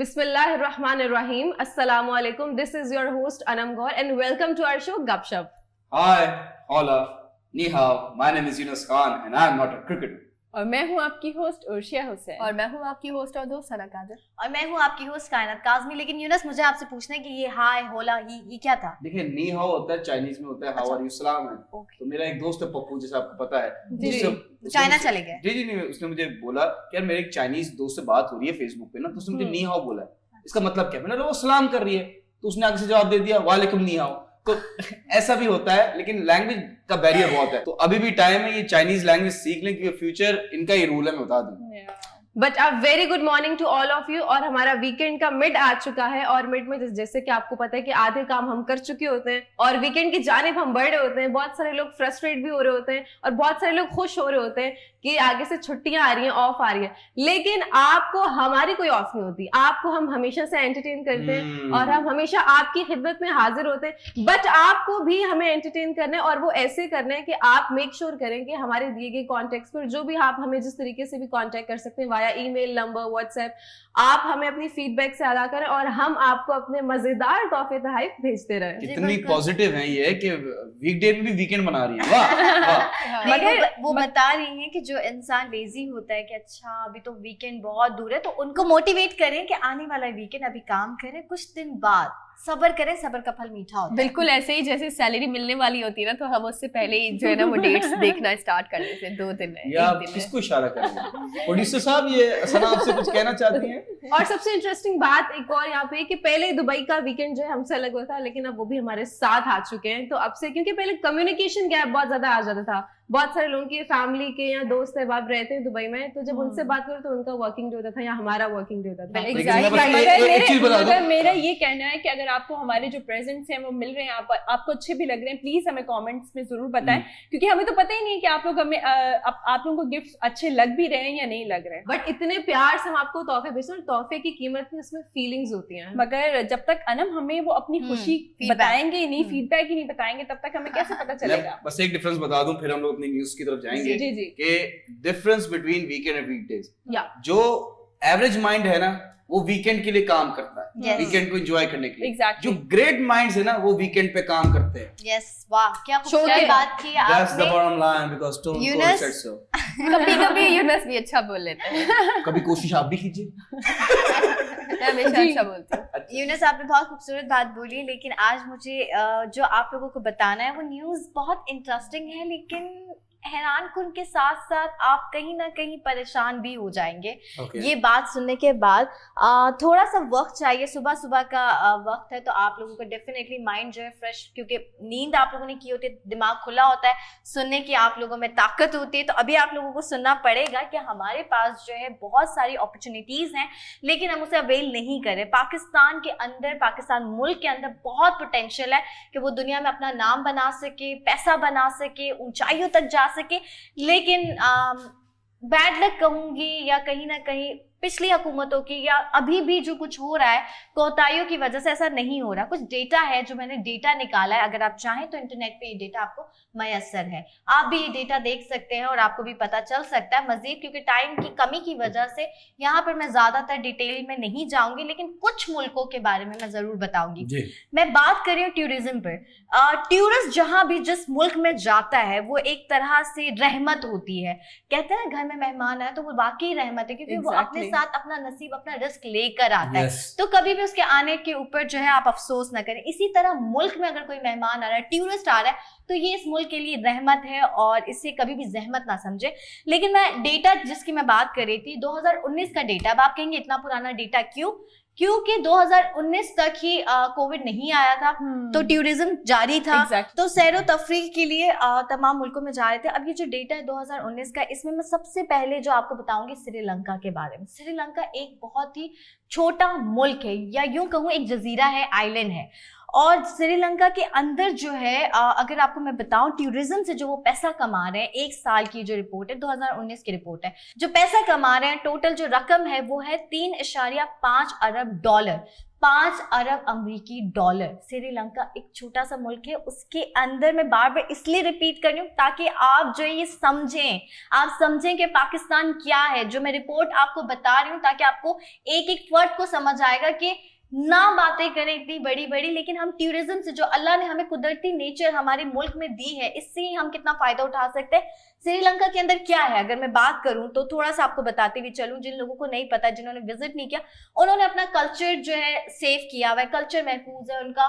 Bismillahirrahmanirrahim. Assalamu alaikum. This is your host Anam Gaur and welcome to our show Gupshup. Hi, hola, ni hao. My name is Yunus Khan and I am not a cricketer. और मैं हूँ आपकी host उर्शिया Hussain और मैं हूँ आपकी host और दोस्त सना कादर और मैं हूँ आपकी होस्ट कायनात काज़मी। लेकिन यूनस, मुझे आपसे पूछना है कि ये हाय होला ये क्या था? देखिए, नी हाउ होता है चाइनीज में, होता है हाउ आर यू, सलाम है। तो मेरा एक दोस्त है पप्पू, जैसे आपको पता है, चाइना चले गए। जी नहीं, उसने मुझे बोला कि यार मेरे एक चाइनीज दोस्त से बात हो रही है फेसबुक पे ना, तो उसने मुझे नी हाउ बोला है, इसका मतलब क्या? मैंने बोला वो सलाम कर रही है, तो उसने आगे से जवाब दे दिया वालेकुम नी हाउ। तो ऐसा भी होता है, लेकिन लैंग्वेज का बैरियर बहुत है, तो अभी भी टाइम है ये चाइनीज लैंग्वेज सीख लें, क्योंकि फ्यूचर इनका ही रूल है, मैं बता दूं। But a very good morning to all of you. और हमारा वीकेंड का मिड आ चुका है और मिड में जैसे कि आपको पता है कि आधे काम हम कर चुके होते हैं और वीकेंड की जानिब हम बढ़ रहे होते हैं। बहुत सारे लोग फ्रस्ट्रेट भी हो रहे होते हैं और बहुत सारे लोग खुश हो रहे होते हैं कि आगे से छुट्टियां आ रही हैं, ऑफ आ रही है। लेकिन आपको हमारी कोई ऑफ नहीं होती, आपको हम हमेशा से एंटरटेन करते हैं और हम हमेशा आपकी खिदमत में हाजिर होते हैं। बट आपको भी हमें एंटरटेन करना है और वो ऐसे करना है कि आप मेक श्योर करें कि हमारे दिए गए कॉन्टेक्ट पर जो भी आप हमें जिस तरीके से भी कॉन्टेक्ट कर सकते हैं, वाया ईमेल, नंबर, व्हाट्सएप, आप हमें अपनी फीडबैक से अदा करें और हम आपको अपने मजेदार तोहफे तहफ भेजते रहें। कितनी पॉजिटिव है ये कि वीकडे में भी वीकेंड बना रही है। वाह। मगर वो बता रही हैं कि जो इंसान लेजी होता है कि अच्छा अभी तो वीकेंड बहुत दूर है, तो उनको मोटिवेट करें कि आने वाला वीकेंड अभी काम करें, कुछ दिन बाद सब्र करें, सब्र का फल मीठा होता है। बिल्कुल ऐसे ही जैसे सैलरी मिलने वाली होती है ना, तो हम उससे पहले ही जो है ना वो डेट्स देखना स्टार्ट कर देते हैं। 2 दिन है, या किसको इशारा करेंगे? प्रोड्यूसर साहब, ये सना आपसे कुछ कहना चाहती हैं? और सबसे इंटरेस्टिंग बात एक और यहाँ पे कि पहले दुबई का वीकेंड जो है हमसे अलग होता है, लेकिन अब वो भी हमारे साथ आ चुके हैं। तो अब से, क्योंकि पहले कम्युनिकेशन गैप बहुत ज्यादा आ जाता था, बहुत सारे लोगों की फैमिली के या दोस्त अहबाब रहते हैं दुबई में, तो जब उनसे बात करो तो उनका वर्किंग डे होता था या हमारा वर्किंग डे होता था। मगर मेरा ये कहना है कि अगर आपको हमारे जो प्रेजेंट्स हैं वो मिल रहे हैं, आपको अच्छे भी लग रहे हैं, प्लीज हमें कमेंट्स में जरूर बताएं, क्योंकि हमें तो पता ही नहीं कि आप लोग हमें आप लोगों को गिफ्ट्स अच्छे लग भी रहे हैं या नहीं लग रहे हैं। बट इतने प्यार से हम आपको तोहफे भेजते हैं, तोहफे की कीमत में उसमें फीलिंग्स होती हैं। मगर जब तक अनम हमें वो अपनी खुशी बताएंगे नहीं, फीडबैक ही नहीं बताएंगे, तब तक हमें कैसे पता चलेगा? बस एक डिफरेंस बता दूं, फिर हम लोग अपनी न्यूज़ की तरफ जाएंगे। जी। कि difference between weekend and weekdays, या जो एवरेज माइंड है ना वो वीकेंड के लिए काम करता है, Yes. वीकेंड को एंजॉय करने के लिए। Exactly. जो ग्रेट माइंड्स है ना वो वीकेंड पे काम करते हैं। यस, वाह, क्या खूबसूरत बात की That's the आपने। bottom line because Stone Cold Yunus. said so. कभी यूनस भी अच्छा बोल लेते हैं। कभी कोशिश आप भी कीजिए। मैं हमेशा अच्छा बोलती हूँ। यूनस, आपने बहुत खूबसूरत बात बोली, लेकिन आज मुझे जो आप लोगों को बताना है वो न्यूज़ बहुत इंटरेस्टिंग है, लेकिन हैरान कुन के साथ साथ आप कहीं ना कहीं परेशान भी हो जाएंगे। ये बात सुनने के बाद थोड़ा सा वक्त चाहिए, सुबह सुबह का वक्त है, तो आप लोगों का डेफिनेटली माइंड जो है फ्रेश, क्योंकि नींद आप लोगों ने की होती है, दिमाग खुला होता है, सुनने की आप लोगों में ताकत होती है। तो अभी आप लोगों को सुनना पड़ेगा कि हमारे पास जो है बहुत सारी अपॉर्चुनिटीज हैं, लेकिन हम उसे अवेल नहीं करें। पाकिस्तान के अंदर, पाकिस्तान मुल्क के अंदर बहुत पोटेंशियल है कि वो दुनिया में अपना नाम बना सके, पैसा बना सके, ऊंचाइयों तक जा सके, लेकिन बैड लक कहूंगी या कहीं ना कहीं पिछली हुकूमतों की या अभी भी जो कुछ हो रहा है कोताहियों की वजह से ऐसा नहीं हो रहा। कुछ डेटा है जो मैंने डेटा निकाला है, अगर आप चाहें तो इंटरनेट पे ये डेटा आपको मयसर है, आप भी ये डेटा देख सकते हैं और आपको भी पता चल सकता है मजीद, क्योंकि टाइम की कमी की वजह से यहाँ पर मैं ज्यादातर डिटेल में नहीं जाऊंगी, लेकिन कुछ मुल्कों के बारे में मैं जरूर बताऊंगी। मैं बात कर रही हूँ टूरिज्म पर। टूरिस्ट जहां भी जिस मुल्क में जाता है वो एक तरह से रहमत होती है। कहते हैं घर में मेहमान आए तो वो वाकई रहमत है, क्योंकि वो अपने साथ अपना नसीब, अपना रिस्क लेकर आता है। तो कभी भी उसके आने के ऊपर जो है आप अफसोस ना करें। इसी तरह मुल्क में अगर कोई मेहमान आ रहा है, टूरिस्ट आ रहा है, तो ये इस मुल्क के लिए रहमत है और इससे कभी भी जहमत ना समझे। लेकिन मैं डेटा जिसकी मैं बात कर रही थी 2019 का डेटा। अब आप कहेंगे इतना पुराना डेटा क्यों? क्योंकि 2019 तक ही कोविड नहीं आया था, तो टूरिज्म जारी था, तो सैरो तफरीह के लिए तमाम मुल्कों में जा रहे थे। अब ये जो डेटा है 2019 का, इसमें मैं सबसे पहले जो आपको बताऊंगी श्रीलंका के बारे में। श्रीलंका एक बहुत ही छोटा मुल्क है, या यूं कहूँ एक जजीरा है, आइलैंड है, और श्रीलंका के अंदर जो है अगर आपको मैं बताऊं टूरिज्म से जो वो पैसा कमा रहे हैं, एक साल की जो रिपोर्ट है 2019 की रिपोर्ट है, जो पैसा कमा रहे हैं टोटल जो रकम है वो है $3.5 अरब। 5 अरब अमेरिकी डॉलर। श्रीलंका एक छोटा सा मुल्क है, उसके अंदर मैं बार बार इसलिए रिपीट कर रही हूँ ताकि आप जो ये समझें, आप समझें कि पाकिस्तान क्या है। जो मैं रिपोर्ट आपको बता रही हूँ ताकि आपको एक एक वर्ड को समझ आएगा कि ना बातें करें इतनी बड़ी बड़ी, लेकिन हम टूरिज्म से, जो अल्लाह ने हमें कुदरती नेचर हमारे मुल्क में दी है, इससे ही हम कितना फायदा उठा सकते हैं। श्रीलंका के अंदर क्या है अगर मैं बात करूं तो थोड़ा सा आपको बताते हुए चलूं, जिन लोगों को नहीं पता, जिन्होंने विजिट नहीं किया, उन्होंने अपना कल्चर जो है सेव किया हुआ है, कल्चर महफूज है उनका।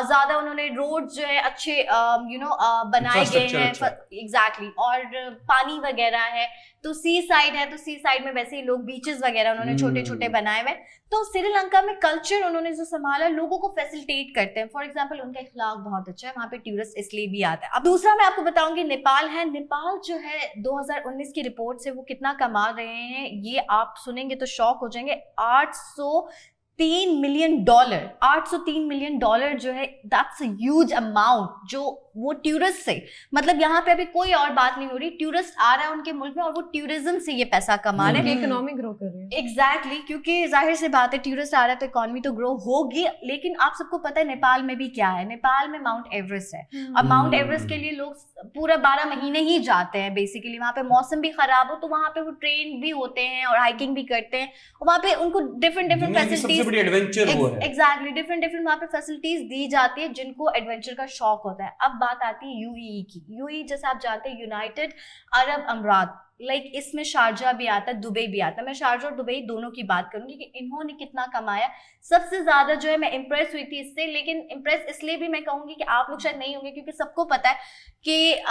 ज्यादा उन्होंने रोड जो है अच्छे बनाए गए हैं, एग्जैक्टली, और पानी वगैरह है, तो सी साइड है, तो सी साइड में वैसे ही लोग बीचेस वगैरह उन्होंने छोटे छोटे बनाए हुए। तो श्रीलंका में कल्चर उन्होंने जो संभाला, लोगों को फैसिलिटेट करते हैं। फॉर एग्जांपल उनका इखलाक बहुत अच्छा है, वहां पे टूरिस्ट इसलिए भी आता है। अब दूसरा मैं आपको बताऊंगी नेपाल है। नेपाल जो है 2019 की रिपोर्ट से वो कितना कमा रहे हैं, ये आप सुनेंगे तो शॉक हो जाएंगे। 803 मिलियन डॉलर, 803 मिलियन डॉलर जो है, दैट्स अ ह्यूज अमाउंट, जो वो टूरिस्ट से, मतलब यहाँ पे अभी कोई और बात नहीं हो रही, टूरिस्ट आ रहा है उनके मुल्क में और वो टूरिज्म से ये पैसा कमा रहे हैं, इकोनॉमी ग्रो कर रही है। एग्जैक्टली, क्योंकि जाहिर सी बात है टूरिस्ट आ रहा है तो इकोनॉमी तो ग्रो होगी। लेकिन आप सबको पता है नेपाल में भी क्या है, नेपाल में माउंट एवरेस्ट है। अब माउंट एवरेस्ट के लिए लोग पूरा 12 महीने ही जाते हैं बेसिकली। वहाँ पे मौसम भी खराब हो तो वहाँ पे वो ट्रेन भी होते हैं और हाइकिंग भी करते हैं, वहाँ पे उनको डिफरेंट फैसिलिटीज, एग्जैक्टली, डिफरेंट वहाँ पे फैसिलिटीज दी जाती है जिनको एडवेंचर का शौक होता है। अब बात आती है यूएई की। यूएई जैसे आप जानते हैं यूनाइटेड अरब अमीरात, लाइक इसमें शारजा भी आता है, दुबई भी आता है। मैं शारजा और दुबई दोनों की बात करूंगी कि इन्होंने कितना कमाया। सबसे ज्यादा जो है मैं इंप्रेस हुई थी इससे, लेकिन इंप्रेस इसलिए भी मैं कहूंगी कि आप लोग शायद नहीं होंगे, क्योंकि सबको पता है कि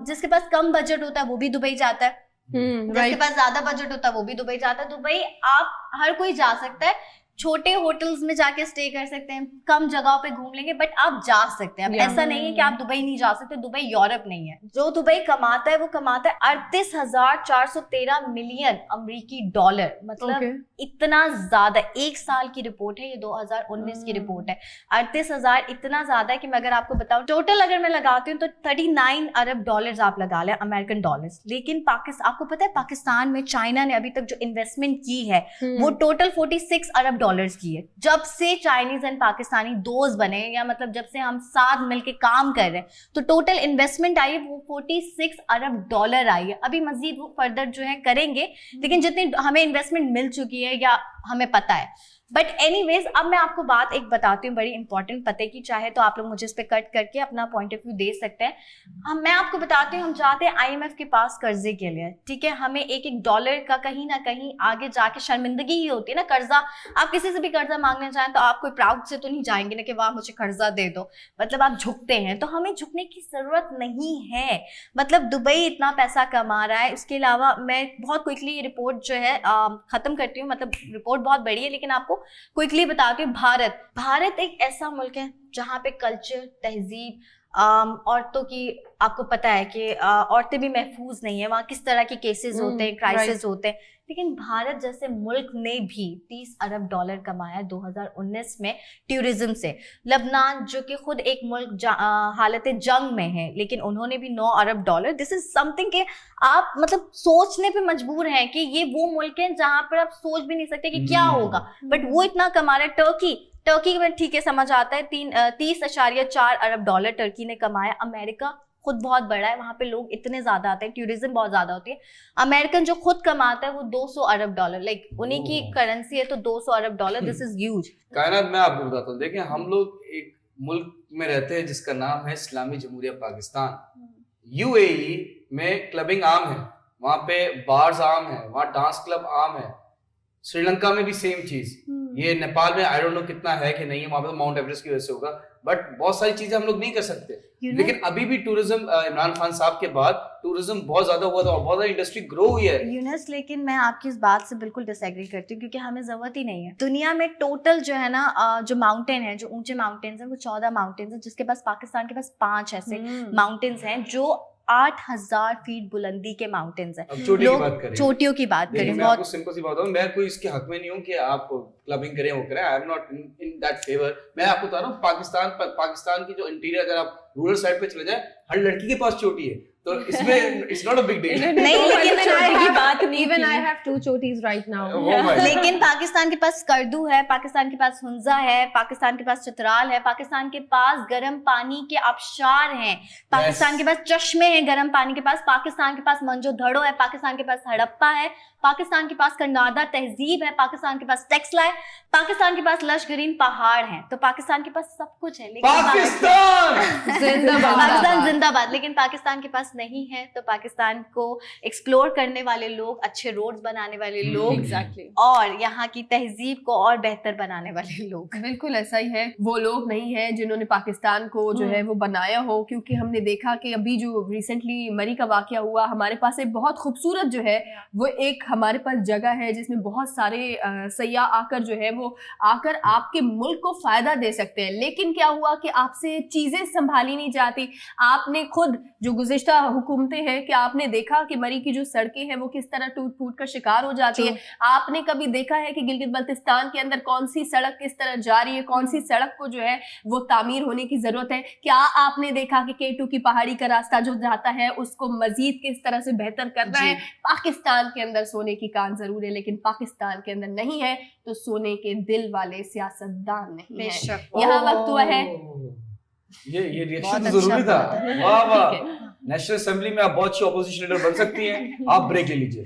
जिसके पास कम बजट होता है वो भी दुबई जाता है, जिसके पास ज्यादा बजट होता है वो भी दुबई जाता है। दुबई आप हर कोई जा सकता है, छोटे होटल्स में जाके स्टे कर सकते हैं, कम जगहों पे घूम लेंगे, बट आप जा सकते हैं। अब ऐसा नहीं है कि आप दुबई नहीं जा सकते, दुबई यूरोप नहीं है। जो दुबई कमाता है वो कमाता है 38,413 मिलियन अमेरिकी डॉलर, मतलब इतना ज्यादा। एक साल की रिपोर्ट है ये, 2019 की रिपोर्ट है। 38,000 इतना ज्यादा है कि मैं अगर आपको बताऊं, टोटल अगर मैं लगाती हूँ तो 39 अरब डॉलर्स आप लगा लें, अमेरिकन डॉलर्स। लेकिन आपको पता है पाकिस्तान में चाइना ने अभी तक जो इन्वेस्टमेंट की है वो टोटल 46 अरब डॉलर्स की है। जब से चाइनीज एंड पाकिस्तानी दोस्त बने, या मतलब जब से हम साथ मिलके काम कर रहे हैं, तो टोटल इन्वेस्टमेंट आई है वो 46 अरब डॉलर आई है। अभी मजीद वो फर्दर जो है करेंगे, लेकिन जितनी हमें इन्वेस्टमेंट मिल चुकी है या हमें पता है। बट एनीवेज, अब मैं आपको बात एक बताती हूँ बड़ी इंपॉर्टेंट, पते की, चाहे तो आप लोग मुझे इस पे कट करके अपना पॉइंट ऑफ व्यू दे सकते हैं। मैं आपको बताती हूँ, हम जाते हैं IMF के पास कर्जे के लिए, ठीक है। हमें एक एक डॉलर का कहीं ना कहीं आगे जाके शर्मिंदगी ही होती है ना। कर्जा, आप किसी से भी कर्जा मांगने जाएं तो आप कोई प्राउड से तो नहीं जाएंगे ना कि वाह मुझे कर्जा दे दो, मतलब आप झुकते हैं। तो हमें झुकने की जरूरत नहीं है। मतलब दुबई इतना पैसा कमा रहा है। उसके अलावा मैं बहुत क्विकली ये रिपोर्ट जो है खत्म करती हूँ, मतलब रिपोर्ट बहुत बड़ी है लेकिन आपको क्विकली बताती हूँ। भारत एक ऐसा मुल्क है जहाँ पे कल्चर, तहजीब, औरतों की, आपको पता है कि औरतें भी महफूज नहीं है, वहाँ किस तरह के केसेस होते हैं, क्राइसिस होते हैं। लेकिन भारत जैसे मुल्क ने भी 30 अरब डॉलर कमाया 2019 में टूरिज्म से। लबनान जो कि खुद एक मुल्क हालत जंग में है, लेकिन उन्होंने भी 9 अरब डॉलर। दिस इज समथिंग के आप मतलब सोचने पे मजबूर हैं कि ये वो मुल्क है जहां पर आप सोच भी नहीं सकते कि क्या होगा, बट वो इतना कमा रहा है। टर्की में ठीक है, समझ आता है, 30.4 अरब डॉलर टर्की ने कमाया। अमेरिका खुद बहुत बड़ा है, वहां पे लोग इतने ज्यादा आते हैं, टूरिज्म बहुत ज्यादा होती है। अमेरिकन जो खुद कमाता है वो 200 अरब डॉलर, लाइक उन्हीं की करेंसी है, तो 200 अरब डॉलर, दिस इज ह्यूज। कायनात, मैं आपको बताता हूँ, देखिए हम लोग एक मुल्क में रहते हैं जिसका नाम है इस्लामी जमहूरिया पाकिस्तान। UAE में क्लबिंग आम है, वहाँ पे बार्स आम है, वहाँ डांस क्लब आम है। श्रीलंका में भी सेम चीज। ये नेपाल में आई डोंट नो कितना है कि नहीं है, वहां पे माउंट एवरेस्ट की वजह से होगा, बट बहुत सारी चीजें हम लोग नहीं कर सकते। लेकिन अभी भी टूरिज्म, इमरान खान साहब के बाद टूरिज्म बहुत ज्यादा हुआ था और बहुत ज्यादा इंडस्ट्री ग्रो हुई है। यूनस, लेकिन मैं आपकी इस बात से बिल्कुल डिसएग्री करती हूँ, क्योंकि हमें जरूरत ही नहीं है। दुनिया में टोटल जो है ना, जो माउंटेन है, जो ऊंचे माउंटेन्स हैं, वो 14 माउंटेन्स हैं, जिसके पास पाकिस्तान के पास 5 ऐसे माउंटेन्स हैं जो 8,000 फीट बुलंदी के माउंटेन्स हैं। चोटियों की बात करें, मैं आपको सिंपल सी बात बताऊं, मैं कोई इसके हक में नहीं हूं कि आप क्लबिंग करें, वो करें, आई am not in that favour. मैं आपको बता रहा हूं, पाकिस्तान की जो इंटीरियर, अगर आप रूरल साइड पे चले जाए, हर लड़की के पास चोटी है, तो इसमें it's not a big deal. नहीं, लेकिन even I have two chotis right now. Oh my God. लेकिन पाकिस्तान के पास स्कर्दू है, पाकिस्तान के पास हुंजा है, पाकिस्तान के पास चित्राल है, पाकिस्तान के पास गर्म पानी के आबशार हैं, पाकिस्तान के पास चश्मे हैं गर्म पानी के पास, पाकिस्तान के पास मंजो धड़ो है, पाकिस्तान के पास हड़प्पा है, पाकिस्तान के पास कन्नाडा तहजीब है, पाकिस्तान के पास टेक्सला है, पाकिस्तान के पास लश ग्रीन पहाड़ हैं। तो पाकिस्तान के पास सब कुछ है, लेकिन पाकिस्तान जिंदाबाद, लेकिन पाकिस्तान के पास नहीं है। तो पाकिस्तान को एक्सप्लोर करने वाले लोग, अच्छे रोड्स बनाने वाले लोग, एग्जैक्टली, और यहाँ की तहजीब को और बेहतर बनाने वाले लोग। बिल्कुल ऐसा ही है। वो लोग नहीं है जिन्होंने पाकिस्तान को जो है वो बनाया हो, क्योंकि हमने देखा कि अभी जो रिसेंटली मरी का वाकया हुआ, हमारे पास एक बहुत खूबसूरत जो है वो एक हमारे पास जगह है जिसमें बहुत सारे सयाह आकर जो है वो आकर आपके मुल्क को फायदा दे सकते हैं। लेकिन क्या हुआ कि आपसे चीजें संभाली नहीं जाती। आपने खुद जो गुज़िश्ता हुकूमतें हैं, कि आपने देखा कि मरी की जो सड़कें हैं वो किस तरह टूट फूट कर शिकार हो जाती है। आपने कभी देखा है कि गिलगित बल्तिस्तान के अंदर कौन सी सड़क किस तरह जा रही है, कौन सी सड़क को जो है वो तामीर होने की जरूरत है? क्या आपने देखा कि K2 की पहाड़ी का रास्ता जो जाता है उसको मजीद किस तरह से बेहतर करना है? पाकिस्तान के अंदर सोने की कान जरूर है, लेकिन पाकिस्तान के अंदर नहीं है तो सोने के दिल वाले सियासतदान नहीं है। यहाँ वक्त हुआ है, ये रिएक्शन तो जरूरी था। वाह वाह, नेशनल असेंबली में आप बहुत अच्छी ऑपोजिशन लीडर बन सकती हैं। आप ब्रेक ले लीजिए।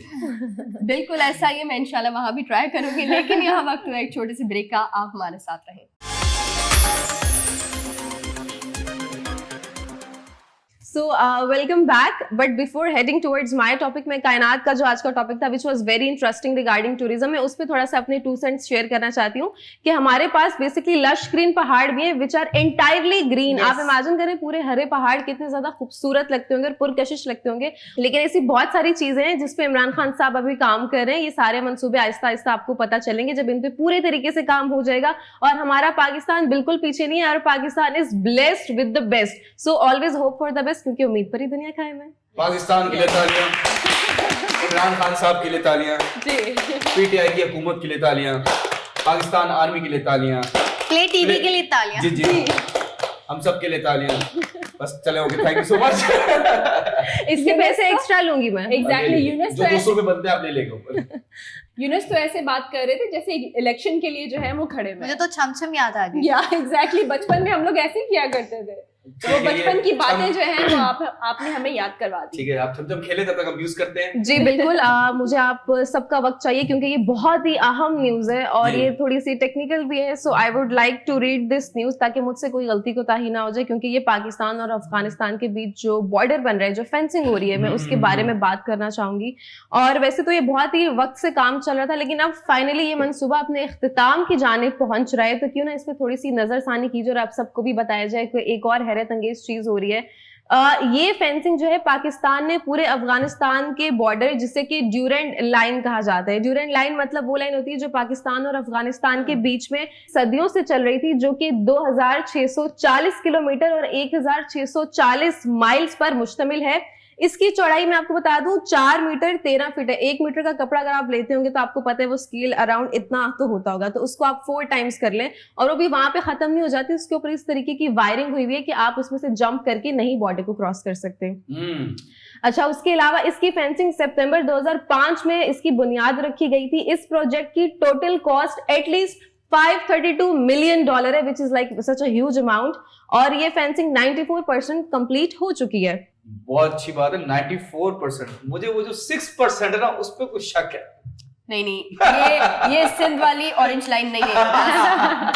बिल्कुल ऐसा ही है, मैं इंशाल्लाह वहां भी ट्राई करूंगी। लेकिन यहाँ वक्त हुआ एक छोटे से ब्रेक का, आप हमारे साथ रहें। So welcome back. But before heading towards my topic, मैं कायनात का जो आज का टॉपिक था which was very interesting regarding tourism, मैं उस पर थोड़ा सा अपने 2 cents शेयर करना चाहती हूँ कि हमारे पास बेसिकली लश ग्रीन पहाड़ भी हैं which are entirely green। आप इमेजिन करें पूरे हरे पहाड़ कितने ज्यादा खूबसूरत लगते होंगे और पुरकशिश लगते होंगे। लेकिन ऐसी बहुत सारी चीजें हैं जिसपे इमरान खान साहब अभी काम कर रहे हैं। ये सारे मंसूबे आहिस्ता आहिस्ता आपको पता चलेंगे जब इन पे पूरे तरीके से काम हो जाएगा। और हमारा पाकिस्तान बिल्कुल पीछे नहीं है और Pakistan is blessed with the best. So always hope for the best, क्योंकि उम्मीद पर ही दुनिया कायम है। पाकिस्तान के लिए तालियां, इमरान खान साहब के लिए तालियां, पीटीआई की हुकूमत के लिए तालियां, पाकिस्तान आर्मी के लिए तालियां, प्ले टीवी के लिए तालियां। जी जी, हम सब के लिए तालियां। बस चले, okay, thank you so much. इसके पैसे एक्स्ट्रा लूंगी मैं। एग्जैक्टली। यूनुस जो 200 रुपए बनते हैं आप ले लेगा ऊपर। यूनुस तो ऐसे बात कर रहे थे जैसे इलेक्शन के लिए जो है वो खड़े हुए। मुझे तो छम याद आ गई। या एग्जैक्टली, बचपन में हम लोग ऐसे ही किया करते थे। तो वो बचपन की बातें जो हैं वो आपने हमें याद करवा दी। ठीक है, आप जब खेले तब तक हम यूज करते हैं। जी बिल्कुल। मुझे आप सबका वक्त चाहिए क्योंकि ये बहुत ही अहम न्यूज है और ये थोड़ी सी टेक्निकल भी है। So I would like to read this news ताकि मुझसे कोई गलती कोताही ना हो जाए, क्योंकि ये पाकिस्तान और अफगानिस्तान के बीच जो बॉर्डर बन रहा है, जो फेंसिंग हो रही है, मैं उसके बारे में बात करना चाहूंगी। और वैसे तो ये बहुत ही वक्त से काम चल रहा था, लेकिन अब फाइनली ये मंसूबा अपने इख्तिताम की जानिब पहुंच रहा है। तो क्यों ना इस पर थोड़ी सी नजरसानी कीजिए और आप सबको भी बताया जाए कि एक और हैरत अंगेज चीज हो रही है। ये फेंसिंग जो है पाकिस्तान ने पूरे अफगानिस्तान के बॉर्डर, जिसे कि ड्यूरेंट लाइन कहा जाता है। ड्यूरेंट लाइन मतलब वो लाइन होती है जो पाकिस्तान और अफगानिस्तान के बीच में सदियों से चल रही थी, जो कि 2640 किलोमीटर और 1640 माइल्स पर मुश्तमिल है। इसकी चौड़ाई मैं आपको बता दूं 4 मीटर 13 फीट है। 1 मीटर का कपड़ा अगर आप लेते होंगे तो आपको पता है वो स्केल अराउंड इतना तो होता होगा, तो उसको आप 4 टाइम्स कर लें और वो भी वहां पे खत्म नहीं हो जाती। उसके ऊपर इस तरीके की वायरिंग हुई हुई है कि आप उसमें से जंप करके नहीं बॉर्डर को क्रॉस कर सकते। अच्छा, उसके अलावा इसकी फेंसिंग सितंबर 2005 में इसकी बुनियाद रखी गई थी। इस प्रोजेक्ट की टोटल कॉस्ट एटलीस्ट $532 मिलियन है, which is like such a huge amount. और ये फेंसिंग 94% कंप्लीट हो चुकी है। बहुत अच्छी बात है, 94%। मुझे वो जो 6% है ना, उस पर कुछ शक है। नहीं, ये सिंध वाली ऑरेंज लाइन नहीं है।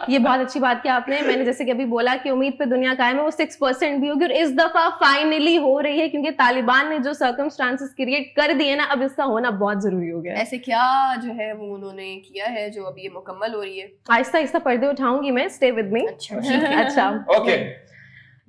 ये बहुत अच्छी बात की आपने। मैंने जैसे कि अभी बोला कि उम्मीद पे दुनिया कायम है, वो 6% भी होगी और इस दफा फाइनली हो रही है, क्योंकि तालिबान ने जो सर्कमस्टांसेस क्रिएट कर दिए ना, अब इसका होना बहुत जरूरी हो गया है। ऐसे क्या जो है वो उन्होंने किया है जो अब ये मुकम्मल हो रही है? आहिस्ता आहिस्ता पर्दे उठाऊंगी मैं, स्टे विद मी। अच्छा, ओके।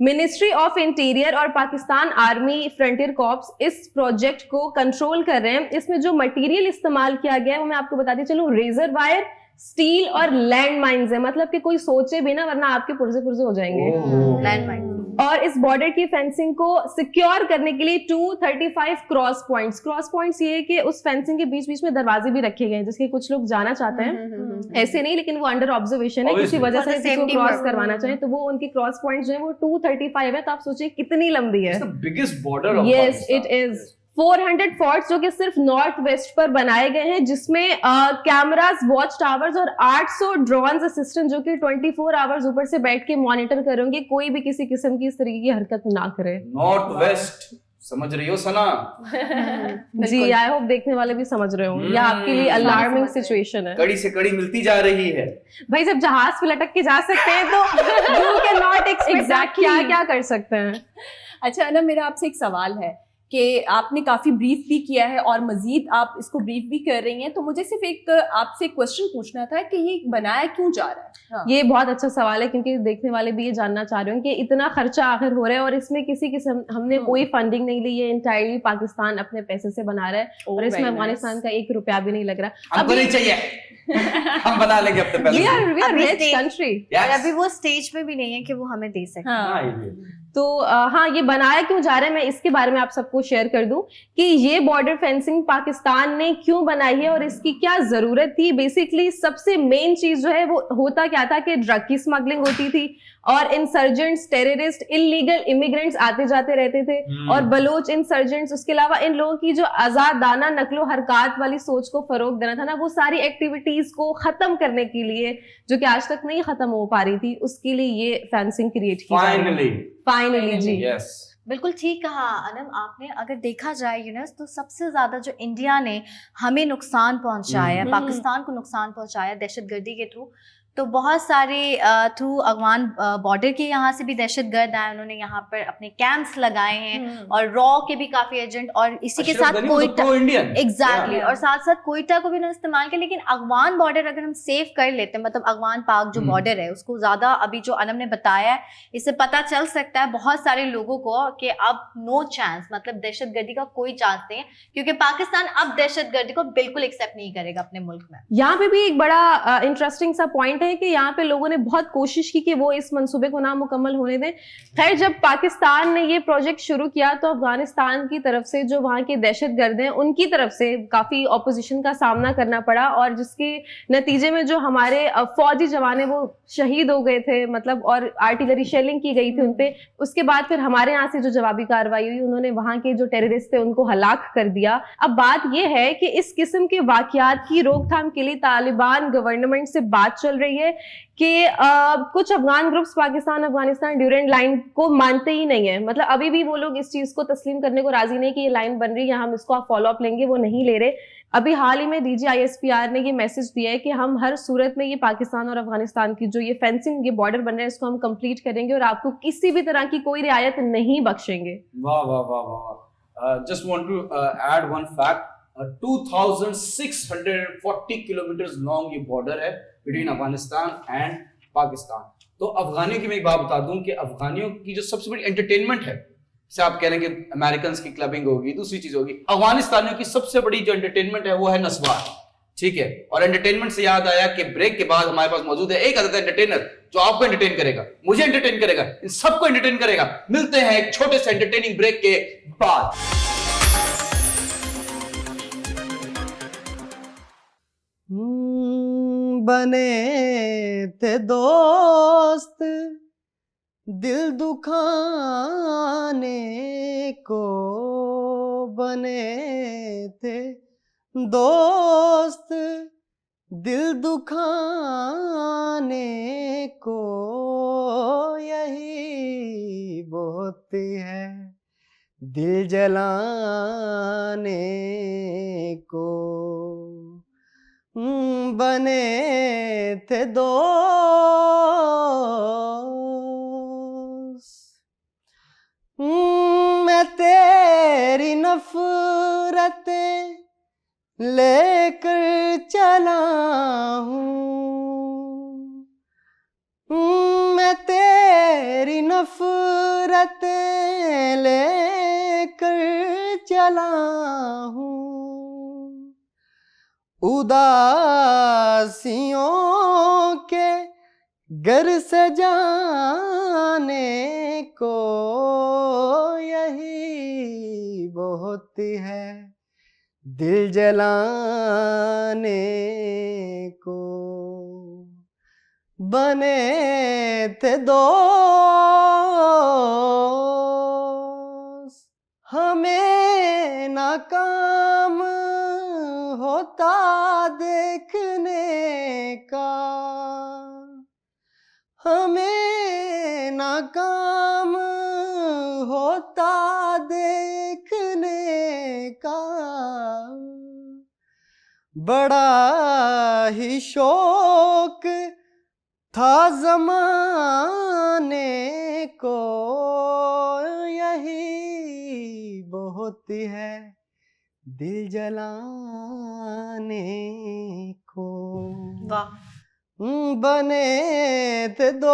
मिनिस्ट्री ऑफ इंटीरियर और पाकिस्तान आर्मी फ्रंटियर कॉर्प्स इस प्रोजेक्ट को कंट्रोल कर रहे हैं। इसमें जो मटेरियल इस्तेमाल किया गया है वो मैं आपको बताती चलूं, रेजर वायर, स्टील और लैंड माइन्स है। मतलब कि कोई सोचे भी ना, वरना आपके पुर्जे पुर्जे हो जाएंगे। Land mine. और इस बॉर्डर की फेंसिंग को सिक्योर करने के लिए 235 क्रॉस पॉइंट्स ये है कि उस फेंसिंग के बीच बीच में दरवाजे भी रखे गए हैं, जिसके कुछ लोग जाना चाहते हैं, ऐसे नहीं, लेकिन वो अंडर ऑब्जर्वेशन है, किसी वजह से किसी को क्रॉस करवाना चाहे तो वो उनकी क्रॉस पॉइंट्स जो है वो 235 है। तो आप सोचिए कितनी लंबी है। Biggest border. Yes, it is 400 forts जो कि सिर्फ नॉर्थ वेस्ट पर बनाए गए हैं, जिसमें कैमरास, वॉच टावर्स और 800 ड्रोन असिस्टेंट जो कि 24 आवर्स ऊपर से बैठ के मॉनिटर करेंगे, कोई भी किसी किस्म की इस तरीके की हरकत ना करे। नॉर्थ वेस्ट, समझ रही हो सना? जी, आई होप देखने वाले भी समझ रहे हो, ये आपके लिए अलार्मिंग सिचुएशन है। कड़ी से कड़ी मिलती जा रही है भाई, जब जहाज पे लटक के जा सकते हैं तो यू कैन नॉट एक्सपेक्ट क्या क्या कर सकते हैं। अच्छा अनम, मेरा आपसे एक सवाल है कि आपने काफ़ी ब्रीफ भी किया है और मज़ीद आप इसको ब्रीफ भी कर रही हैं, तो मुझे सिर्फ एक आपसे क्वेश्चन पूछना था कि ये बनाया क्यों जा रहा है? हाँ। ये बहुत अच्छा सवाल है, क्योंकि देखने वाले भी ये जानना चाह रहे हैं कि इतना खर्चा आखिर हो रहा है और इसमें किसी किस्म हमने कोई फंडिंग नहीं ली है, इंटायरली पाकिस्तान अपने पैसे से बना रहा है और इसमें अफगानिस्तान का 1 रुपया भी नहीं लग रहा। हमको नहीं चाहिए, हम बना लेंगे अपने पैसे। We are rich country। और अभी वो स्टेज पे भी नहीं है कि वो हमें दे सके। हाँ। तो हाँ, ये बनाया क्यों जा रहा है, मैं इसके बारे में आप सबको शेयर कर दूं कि ये बॉर्डर फेंसिंग पाकिस्तान ने क्यों बनाई है और इसकी क्या जरूरत थी। बेसिकली सबसे मेन चीज जो है वो होता क्या था कि ड्रग की स्मगलिंग होती थी और इंसर्जेंट्स, टेररिस्ट, इलीगल इमिग्रेंट्स आते जाते रहते थे और बलोच इंसर्जेंट्स, उसके अलावा इन लोगों की जो आजादाना नकलो हरकत वाली सोच को फरोग देना था ना, वो सारी एक्टिविटीज को खत्म करने के लिए, जो कि आज तक नहीं खत्म हो पा रही थी, उसके लिए ये फेंसिंग क्रिएट की। फाइनली जी, यस, बिल्कुल ठीक कहा अनम आपने। अगर देखा जाए यूनस, तो सबसे ज्यादा जो इंडिया ने हमें नुकसान पहुंचाया, पाकिस्तान को नुकसान पहुंचाया दहशतगर्दी के थ्रू, तो बहुत सारे थ्रू अफगान बॉर्डर के यहाँ से भी दहशतगर्द आए, उन्होंने यहाँ पर अपने कैंप्स लगाए हैं और रॉ के भी काफी एजेंट, और इसी के साथ कोयटा, एग्जैक्टली, और साथ साथ कोयटा को भी उन्होंने इस्तेमाल किया। लेकिन अफगान बॉर्डर अगर हम सेव कर लेते हैं, मतलब अफगान पाक जो बॉर्डर है उसको ज्यादा, अभी जो अनम ने बताया है इससे पता चल सकता है बहुत सारे लोगों को कि अब नो चांस, मतलब दहशतगर्दी का कोई चांस नहीं है, क्योंकि पाकिस्तान अब दहशतगर्दी को बिल्कुल एक्सेप्ट नहीं करेगा अपने मुल्क में। यहाँ पे भी एक बड़ा इंटरेस्टिंग सा पॉइंट है कि यहाँ पे लोगों ने बहुत कोशिश की कि वो इस मंसूबे को ना मुकम्मल होने दें। खैर, जब पाकिस्तान ने ये प्रोजेक्ट शुरू किया तो अफगानिस्तान की तरफ से जो वहाँ के दहशतगर्द हैं उनकी तरफ से काफी ऑपोजिशन का सामना करना पड़ा और जिसके नतीजे में जो हमारे फौजी जवान है वो शहीद हो गए थे, मतलब, और आर्टिलरी शेलिंग की गई थी उनपे। उसके बाद फिर हमारे यहाँ से जो जवाबी कार्रवाई हुई, उन्होंने वहाँ के जो टेररिस्ट थे उनको हलाक कर दिया। अब बात यह है कि इस किस्म के वाकयात की रोकथाम के लिए तालिबान गवर्नमेंट से बात चल रही है कि कुछ Afghan groups Pakistan Afghanistan Durand line को मानते ही नहीं है, मतलब अभी भी वो लोग इस चीज को तस्लीम करने को राजी नहीं कि ये लाइन बन रही है, हम इसको आप फॉलो अप लेंगे, वो नहीं ले रहे। अभी हाल ही में DGISPR ने ये मैसेज दिया है कि हम हर सूरत में ये पाकिस्तान और अफगानिस्तान की जो ये फेंसिंग, ये बॉर्डर बन रहा है, इसको हम कंप्लीट करेंगे और आपको किसी भी तरह की कोई रियायत नहीं बख्शेंगे। वाह वाह वाह वाह। Just want to add one fact, 2640 kilometre long ये बॉर्डर है बिटवीन अफगानिस्तान एंड पाकिस्तान। तो अफगानियों की मैं एक बात बता दूं कि अफगानियों की जो सबसे बड़ी एंटरटेनमेंट है, जैसे आप कह रहे हैं कि अमेरिकन की क्लबिंग होगी, दूसरी चीज होगी, अफगानिस्तानियों की सबसे बड़ी जो एंटरटेनमेंट है वो है नस्वार। ठीक है, और एंटरटेनमेंट से याद आया कि ब्रेक के बाद हमारे पास मौजूद है एक अदद एंटरटेनर जो आपको एंटरटेन करेगा, मुझे एंटरटेन करेगा, इन सबको एंटरटेन करेगा। मिलते हैं एक छोटे से एंटरटेनिंग ब्रेक के बाद। बने थे दोस्त दिल दुखाने को, बने थे दोस्त दिल दुखाने को, यही बहुत है दिल जलाने को। बने थे दोस्त, मैं तेरी नफरतें लेकर चला हूँ, मैं तेरी नफरतें लेकर चला हूँ, उदासियों के घर से जाने को, यही बहुत है दिल जलाने को। बने थे दोस्त हमें नाकाम होता देखने का, हमें नाकाम होता देखने का, बड़ा ही शौक था ज़माने को, यही बहुत है दिल जलाने को। वाह, बने थे दोस्त।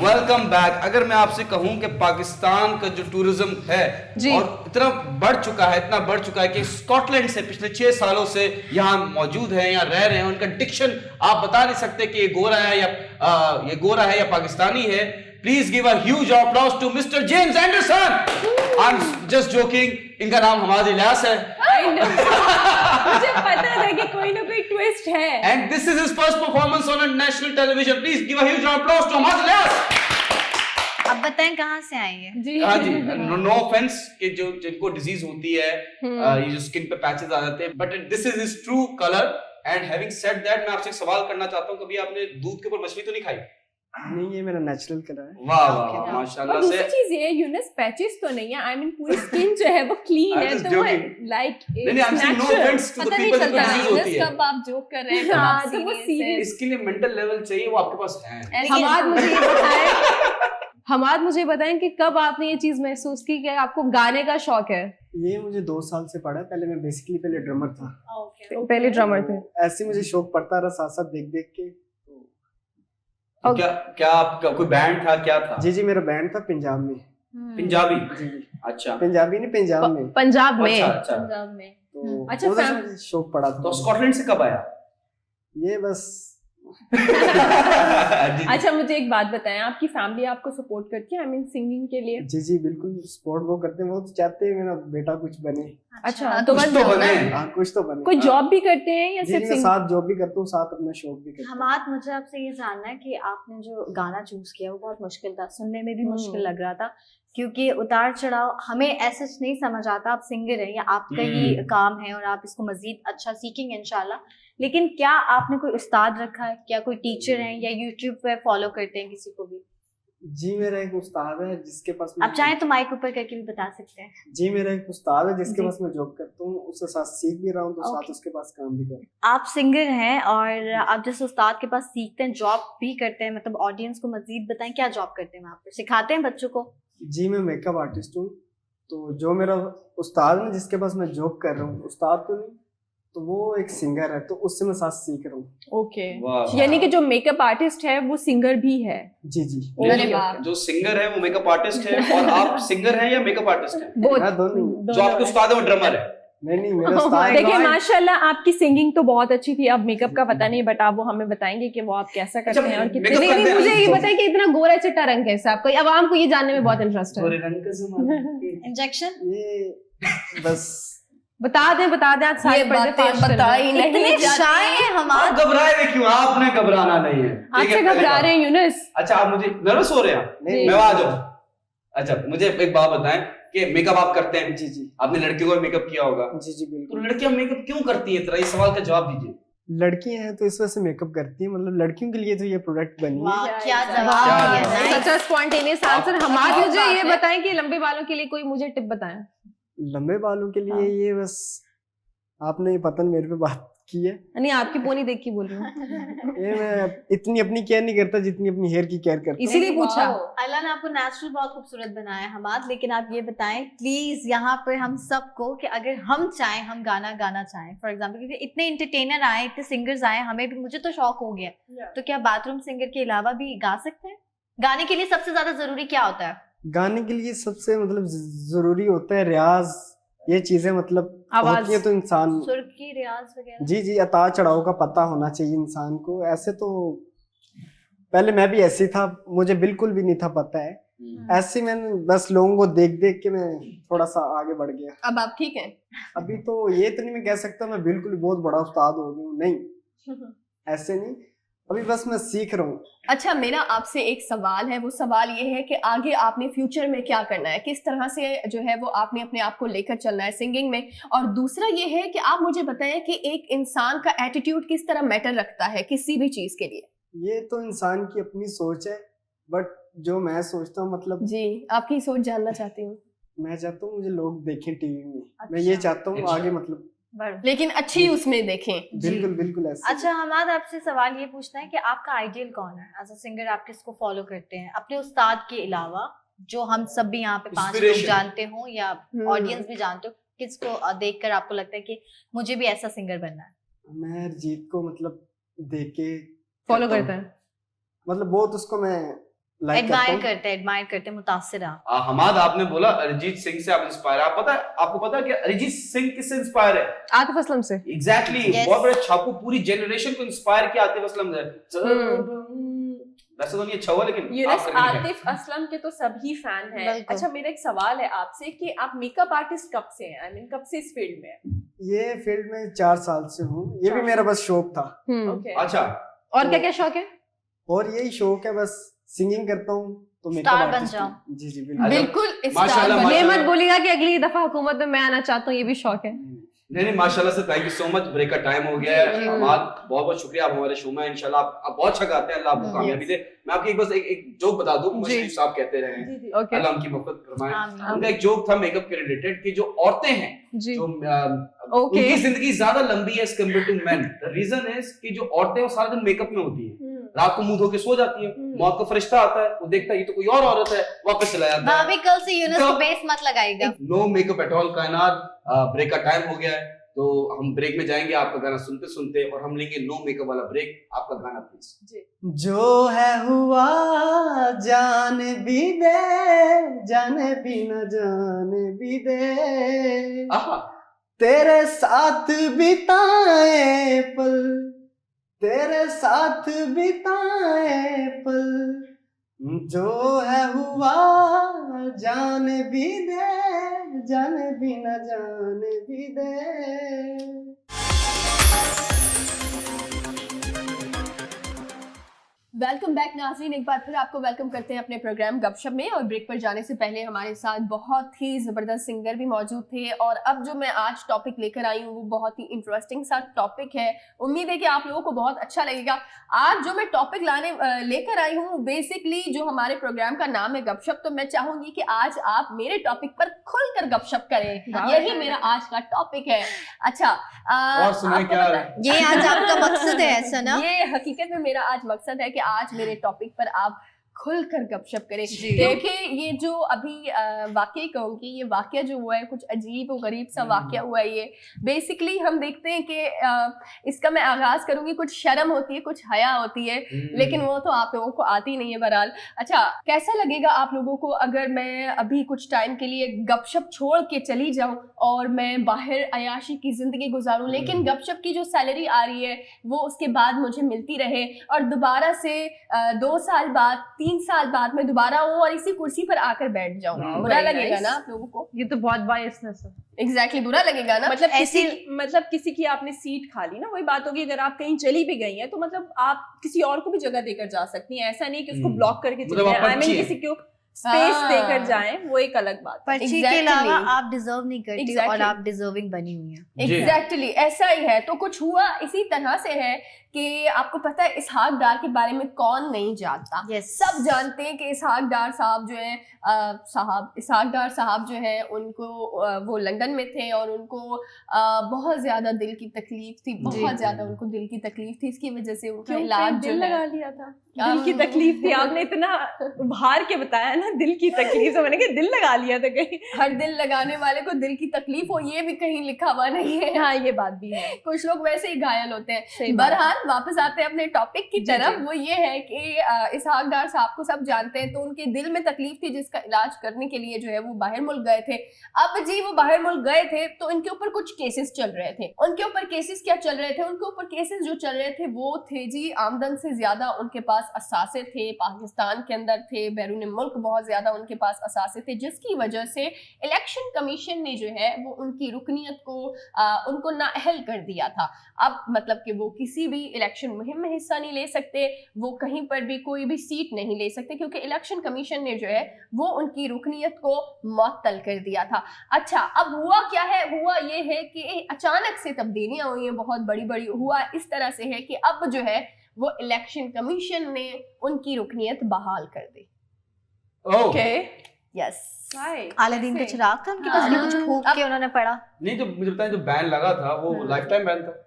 Welcome back. अगर मैं आपसे कहूं कि पाकिस्तान का जो टूरिज्म है जी। और इतना बढ़ चुका है, इतना बढ़ चुका है कि स्कॉटलैंड से पिछले 6 सालों से यहाँ मौजूद है, यहाँ रह रहे हैं, उनका डिक्शन आप बता नहीं सकते कि ये गोरा है या पाकिस्तानी है। Please give a huge applause to Mister James Anderson. I am just joking, इनका नाम हमाद इलियास है। मुझे पता था कि कोई ना कोई ट्विस्ट है। And this is his first performance on a national television. Please give a huge round of applause to Ahmad Ilyas. अब बताएं कहाँ से आई है? जी हाँ जी, no offense कि जो जिनको डिजीज होती है, ये जो स्किन पे पैचेस आ जाते हैं, but this is his true color. And having said that, मैं आपसे एक सवाल करना चाहता हूँ, कभी आपने दूध के ऊपर मछली तो नहीं खाई? नहीं, ये मेरा नेचुरल कलर है। वाह वाह, माशाल्लाह और से। दूसरी चीज ये यूनिस पैचेस तो नहीं है, आई मीन पूरी स्किन जो है वो क्लीन I'm है, just तो वो joking. लाइक नहीं, I'm saying no offense to the पता नहीं people चलता जिनको disease होती है। कब आप जोक कर रहे हैं, कब हाँ, आप तो वो serious serious- हैं। इसके लिए मेंटल लेवल चाहिए, वो आपके पास है। हमाद मुझे ये बताएं, हमाद मुझे बताएं कि कब आपने ये चीज महसूस की कि आपको गाने का शौक है? ये मुझे 2 साल से पड़ा है। पहले मैं बेसिकली ड्रमर था। पहले ड्रमर थे। ऐसे मुझे शौक पड़ता रहा साथ साथ देख देख के। तो क्या आपका कोई बैंड था, क्या था? जी जी, मेरा बैंड था पंजाब में। पंजाबी। जी जी, अच्छा पंजाबी नहीं, पंजाब में। पंजाब में। अच्छा। पंजाब में। तो अच्छा, उधर से मुझे शौक पड़ा था। तो स्कॉटलैंड से कब आया? ये बस अच्छा मुझे एक बात बताएं, आपकी फैमिली आपको सपोर्ट करती है आई मीन सिंगिंग के लिए? जी जी बिल्कुल सपोर्ट वो करते हैं। वो तो चाहते हैं मेरा बेटा कुछ बने। अच्छा तो कुछ तो बने। हाँ, कुछ तो बने। कोई जॉब भी करते हैं या जी सिर्फ मैं सिंग? साथ जॉब भी करता हूँ, साथ अपना शौक भी करता हूँ। हमाद, मुझे आपसे ये जानना है कि आपने जो गाना चूज किया वो बहुत मुश्किल था, सुनने में भी मुश्किल लग रहा था, क्योंकि उतार चढ़ाव हमें ऐसा नहीं समझ आता। आप सिंगर हैं या आपका ही काम है और आप इसको मजीद अच्छा सीखेंगे इंशाल्लाह, लेकिन क्या आपने कोई उस्ताद रखा है, क्या कोई टीचर है या यूट्यूब पे फॉलो करते हैं किसी को भी? जी मेरा एक उस्ताद है जिसके पास आप चाहें तो माइक ऊपर करके भी बता सकते हैं। जी मेरा एक उस्ताद है जिसके जी। पास मैं जॉब करता हूँ, उसके साथ सीख भी रहा हूँ, तो साथ Okay. उसके पास काम भी कर रहा आप सिंगर हैं और आप जिस उस्ताद के पास सीखते हैं, जॉब भी करते हैं, मतलब ऑडियंस को मजीद बताएं क्या जॉब करते हैं वहाँ पर, सिखाते हैं बच्चों को? हूँ। जी मैं मेकअप आर्टिस्ट हूँ। तो जो मेरा उस्ताद है जिसके पास मैं जॉब कर रहा हूँ, उस्ताद तो नहीं, तो वो एक सिंगर है, तो उससे मैं साथ सीख रहा हूँ। ओके, वाह। यानी कि जो मेकअप आर्टिस्ट है वो सिंगर भी है? जी जी नहीं, अरे वाह। जो सिंगर है वो मेकअप आर्टिस्ट है, और आप सिंगर हैं या मेकअप आर्टिस्ट हैं? मैं दोनों ही। जो आपके उस्ताद है वो ड्रमर है। नहीं मेरा Oh उस्ताद देखिए माशाल्लाह आपकी सिंगिंग तो बहुत अच्छी थी, अब मेकअप का पता नहीं, बट आप वो हमें बताएंगे कि वो आप कैसा करते हैं और कितने। makeup नहीं, करते हैं मुझे ये तो- बताएं कि इतना गोरा चिट्टा रंग कैसा है आपका? आवाम को ये जानने में बहुत इंटरेस्ट है। गोरे रंग का ज़माना। इंजेक्शन? ये बस बता दें आज सारे ये पर्दे बातें फाश कर बता रहे ही हैं। नहीं इतने जाती शाय हैं आप हमाद। घबराए हुए क्यों? आपने घबराना नहीं है, ठीक आपसे है? पहली घबरा बात। रहे हैं यूनुस? अच्छा, आप मुझे नर्वस हो रहे हैं? नहीं मैं आ जाऊं। अच्छा मुझे एक बात बताएं कि मेकअप आप करते हैं, जी जी आपने लड़कियों को मेकअप किया होगा, जी जी तो बिल्कुल। लड़कियां मेकअप क्यों करती हैं? इस सवाल का जवाब दीजिए। लड़कियां हैं तो इस वजह से मेकअप करती हैं, मतलब लड़कियों के लिए तो ये प्रोडक्ट बनी है। वाह, क्या क्या जवाब क्या दिया, जवाब। nice। सच स्पॉन्टेनियस आंसर। हमाद मुझे ये बताएं कि लंबे बालों के लिए कोई मुझे टिप बताएं। लंबे बालों के लिए ये बस आपने ये पता नहीं मेरे पे बात की है। नहीं, आपकी पोनी देख के बोल रही हूँ, ये मैं इतनी अपनी केयर नहीं करता जितनी अपनी हेयर की केयर करता हूँ। इसीलिए पूछा। अल्लाह ने आपको नेचुरल बहुत खूबसूरत बनाया है हमाद, लेकिन आप ये बताएं प्लीज यहाँ पर हम सबको कि अगर हम चाहें, हम गाना गाना चाहें फॉर एग्जांपल, क्योंकि इतने एंटरटेनर आए, इतने सिंगर्स आए, हमें भी, मुझे तो शौक हो गया, तो क्या बाथरूम सिंगर के अलावा भी गा सकते हैं? गाने के लिए सबसे ज्यादा जरूरी क्या होता है? गाने के लिए सबसे मतलब जरूरी होता है रियाज, ये चीजें मतलब आवाज। होती है तो इंसान। सुर की रियाज वगैरह? जी जी, अता चढ़ाव का पता होना चाहिए इंसान को। ऐसे तो पहले मैं भी ऐसी था, मुझे बिल्कुल भी नहीं था पता है, ऐसे मैंने बस लोगों को देख देख के मैं थोड़ा सा आगे बढ़ गया। अब आप ठीक हैं? अभी तो ये तो नहीं मैं कह सकता मैं बिल्कुल बहुत बड़ा उस्ताद हो गया हूँ, नहीं ऐसे नहीं, अभी बस मैं सीख रहा हूँ। अच्छा, मेरा आपसे एक सवाल है, वो सवाल ये है कि आगे आपने फ्यूचर में क्या करना है, किस तरह से जो है वो आपने अपने आप को लेकर चलना है सिंगिंग में। और दूसरा ये है कि आप मुझे बताएं कि एक इंसान का एटीट्यूड किस तरह मैटर रखता है किसी भी चीज के लिए। ये तो इंसान की अपनी सोच है, बट जो मैं सोचता हूँ, मतलब जी, आपकी सोच जानना चाहती हूँ। मैं चाहता हूँ मुझे लोग देखें टीवी में। मैं ये चाहता हूँ आगे, मतलब लेकिन अच्छी उसमें देखें। बिल्कुल बिल्कुल ऐसे। अच्छा, हमाद आपसे सवाल ये पूछना है कि आपका आइडियल कौन है एज अ सिंगर? आप किसको फॉलो करते हैं अपने उस्ताद के अलावा, जो हम सब भी यहाँ पे 5 लोग Inspiration. जानते हो या ऑडियंस भी जानते हो? किसको देखकर आपको लगता है कि मुझे भी ऐसा सिंगर बनना है? मैं अरिजीत को मतलब देख के फॉलो करता है। मतलब बहुत उसको मैं लाइक एडमायर करते, मुतासिर आप। हमाद, आपने बोला अरिजीत सिंह से आप इंस्पायर, आपको पता है कि अरिजीत सिंह किससे इंस्पायर है? आतिफ असलम से। Exactly Yes. बहुत बड़ा छापू पूरी जनरेशन को इंस्पायर किया आतिफ असलम ने। वैसे तो नहीं अच्छा हुआ, लेकिन यूनुस, आप करके दिखाएं। आतिफ असलम के तो सभी फैन हैं। बिल्कुल। अच्छा, मेरा एक सवाल है आपसे कि आप मेकअप आर्टिस्ट कब से हैं? आई मीन कब से इस फील्ड में हैं? ये फील्ड में 4 साल से हूँ। ये भी मेरा बस शौक था, ओके। अच्छा, और क्या क्या शौक है? और यही शौक है, बस सिंगिंग करता हूँ तो स्टार मेकअप बन आर्टिस्ट जाओ। हूँ। जी जी अच्छा, बिल्कुल। बिल्कुल माशाल्लाह, स्टार ये माशाल्लाह। मत बोलिएगा कि अगली दफा हुकूमत में मैं आना चाहता हूँ, ये भी शौक है। नहीं माशाल्लाह से, thank you so much. Break का टाइम हो गया है। हमाद, बहुत बहुत शुक्रिया, आप हमारे शो में इंशाल्लाह आप बहुत अच्छा गाते हैं, अल्लाह आपको कामयाबी दे। मैं आपको बस एक जोक बता दूं, मशरीफ साहब कहते रहे हैं, ओके अल्लाह उनकी मग़फ़िरत फरमाए। आमीन। उनका एक जोक था मेकअप के रिलेटेड कि जो औरतें हैं, जी जो ओके उनकी जिंदगी ज्यादा लंबी है as compared to men. The reason is कि जो औरतें वो सारा दिन मेकअप में होती है, रात को मुंह धो के सो जाती है, मौत का फरिश्ता आता है, वो देखता है ये तो कोई और औरत है, वापस चला जाता है। भाभी कल से यूनुस तो- को बेस मत लगाएगा। नो मेकअप एट ऑल कायनात। ब्रेक का टाइम हो गया है, तो हम ब्रेक में जाएंगे आपका गाना सुनते सुनते, और हम लेंगे नो मेकअप वाला ब्रेक। आपका गाना प्लीज। जो है हुआ जान भी दे, जाने भी न जाने भी दे, आहा, तेरे साथ बिताए पल, तेरे साथ बिताए पल, जो है हुआ जान भी दे, जाने भी न जाने भी दे। वेलकम बैक नाज़रीन, एक बार फिर आपको वेलकम करते हैं अपने प्रोग्राम गपशप में। और ब्रेक पर जाने से पहले हमारे साथ बहुत ही ज़बरदस्त सिंगर भी मौजूद थे, और अब जो मैं आज टॉपिक लेकर आई हूँ वो बहुत ही इंटरेस्टिंग सा टॉपिक है। उम्मीद है कि आप लोगों को बहुत अच्छा लगेगा। आज जो मैं टॉपिक लेकर आई हूँ, बेसिकली जो हमारे प्रोग्राम का नाम है गपशप, तो मैं चाहूंगी कि आज आप मेरे टॉपिक पर खुलकर गपशप करें। यही मेरा आज का टॉपिक है। अच्छा, और सुनिए आपको क्या पता है, ये आज आपका मकसद है ऐसा ना? ये हकीकत में मेरा आज मकसद है कि आज मेरे टॉपिक पर आप खुलकर गपशप करें। जी। देखिए, ये जो अभी वाकई कहूँगी, ये वाकया जो हुआ है कुछ अजीब और गरीब सा वाकया हुआ है। ये बेसिकली हम देखते हैं कि इसका मैं आगाज करूंगी, कुछ शर्म होती है, कुछ हया होती है, लेकिन वो तो आप लोगों को आती नहीं है बहरहाल। अच्छा, कैसा लगेगा आप लोगों को अगर मैं अभी कुछ टाइम के लिए गपशप छोड़ के चली जाऊं और मैं बाहर अयाशी की जिंदगी गुजारूं, लेकिन गपशप की जो सैलरी आ रही है वो उसके बाद मुझे मिलती रहे, और दोबारा से 2 साल बाद 3 साल बाद मैं दोबारा हूँ और इसी कुर्सी पर आकर बैठ जाऊँ? बुरा लगेगा ना आप लोगों को? ये तो बहुत बायसनेस है। एग्जैक्टली बुरा लगेगा ना? मतलब किसी की आपने सीट खा ली ना, वही बात होगी। अगर आप कहीं चली भी गई हैं तो मतलब आप किसी और को भी जगह देकर जा सकती हैं, ऐसा नहीं कि उसको ब्लॉक करके चले जाएं। आई मीन किसी को स्पेस देकर जाएं, वो एक अलग बात। पर्ची के अलावा आप डिजर्व नहीं करती और आप डिजर्विंग बनी हुई हैं। एग्जैक्टली ऐसा ही है। तो कुछ हुआ इसी तरह से है कि आपको पता है इसहाक डार के बारे में कौन नहीं जानता? सब जानते हैं कि इसहाक डार साहब जो है इसहाक डार साहब जो है उनको वो लंदन में थे और उनको बहुत ज्यादा दिल की तकलीफ थी, बहुत ज्यादा उनको दिल की तकलीफ थी। इसकी वजह से उनका इलाज दिल लगा लिया था। दिल की तकलीफ थी, आपने इतना उभार के बताया ना, दिल की तकलीफ, तो मैंने कहा दिल लगा लिया था कहीं। हर दिल लगाने वाले को दिल की तकलीफ हो, ये भी कहीं लिखा हुआ नहीं है। हाँ, ये बात भी है। कुछ लोग वैसे ही घायल होते हैं। बहरहाल वापस आते हैं अपने टॉपिक की तरफ। वो ये है कि इसहाक डार साहब को सब जानते हैं, तो उनके दिल में तकलीफ थी जिसका इलाज करने के लिए जो है वो बाहर मुल्क गए थे। अब जी वो बाहर मुल्क गए थे तो इनके ऊपर कुछ केसेस चल रहे थे। उनके ऊपर केसेस क्या चल रहे थे? उनके ऊपर केसेस जो चल रहे थे वो थे जी, आमदन से ज्यादा उनके पास असासे थे, पाकिस्तान के अंदर थे, बैरून मुल्क बहुत ज्यादा उनके पास असासे थे, जिसकी वजह से इलेक्शन कमीशन ने जो है वो उनकी रुकनियत को उनको नाअहल कर दिया था। अब मतलब कि वो किसी भी इलेक्शन मुहिम में हिस्सा नहीं ले सकते, वो कहीं पर भी कोई भी सीट नहीं ले सकते, क्योंकि इलेक्शन कमीशन ने जो है वो उनकी रुकनियत को मुअत्तल कर दिया था। अच्छा, अब हुआ क्या है? हुआ ये है कि अचानक से तब्दीलियां हुई हैं, बहुत बड़ी बड़ी। हुआ इस तरह से है कि अब जो है वो इलेक्शन कमीशन ने उनकी रुकनियत बहाल कर दी। ओके, यस, अलादीन का चिराग था उनके पास, कुछ फूंक के उन्होंने पढ़ा। नहीं तो मुझे बताएं, जो बैन लगा था वो लाइफ टाइम बैन था?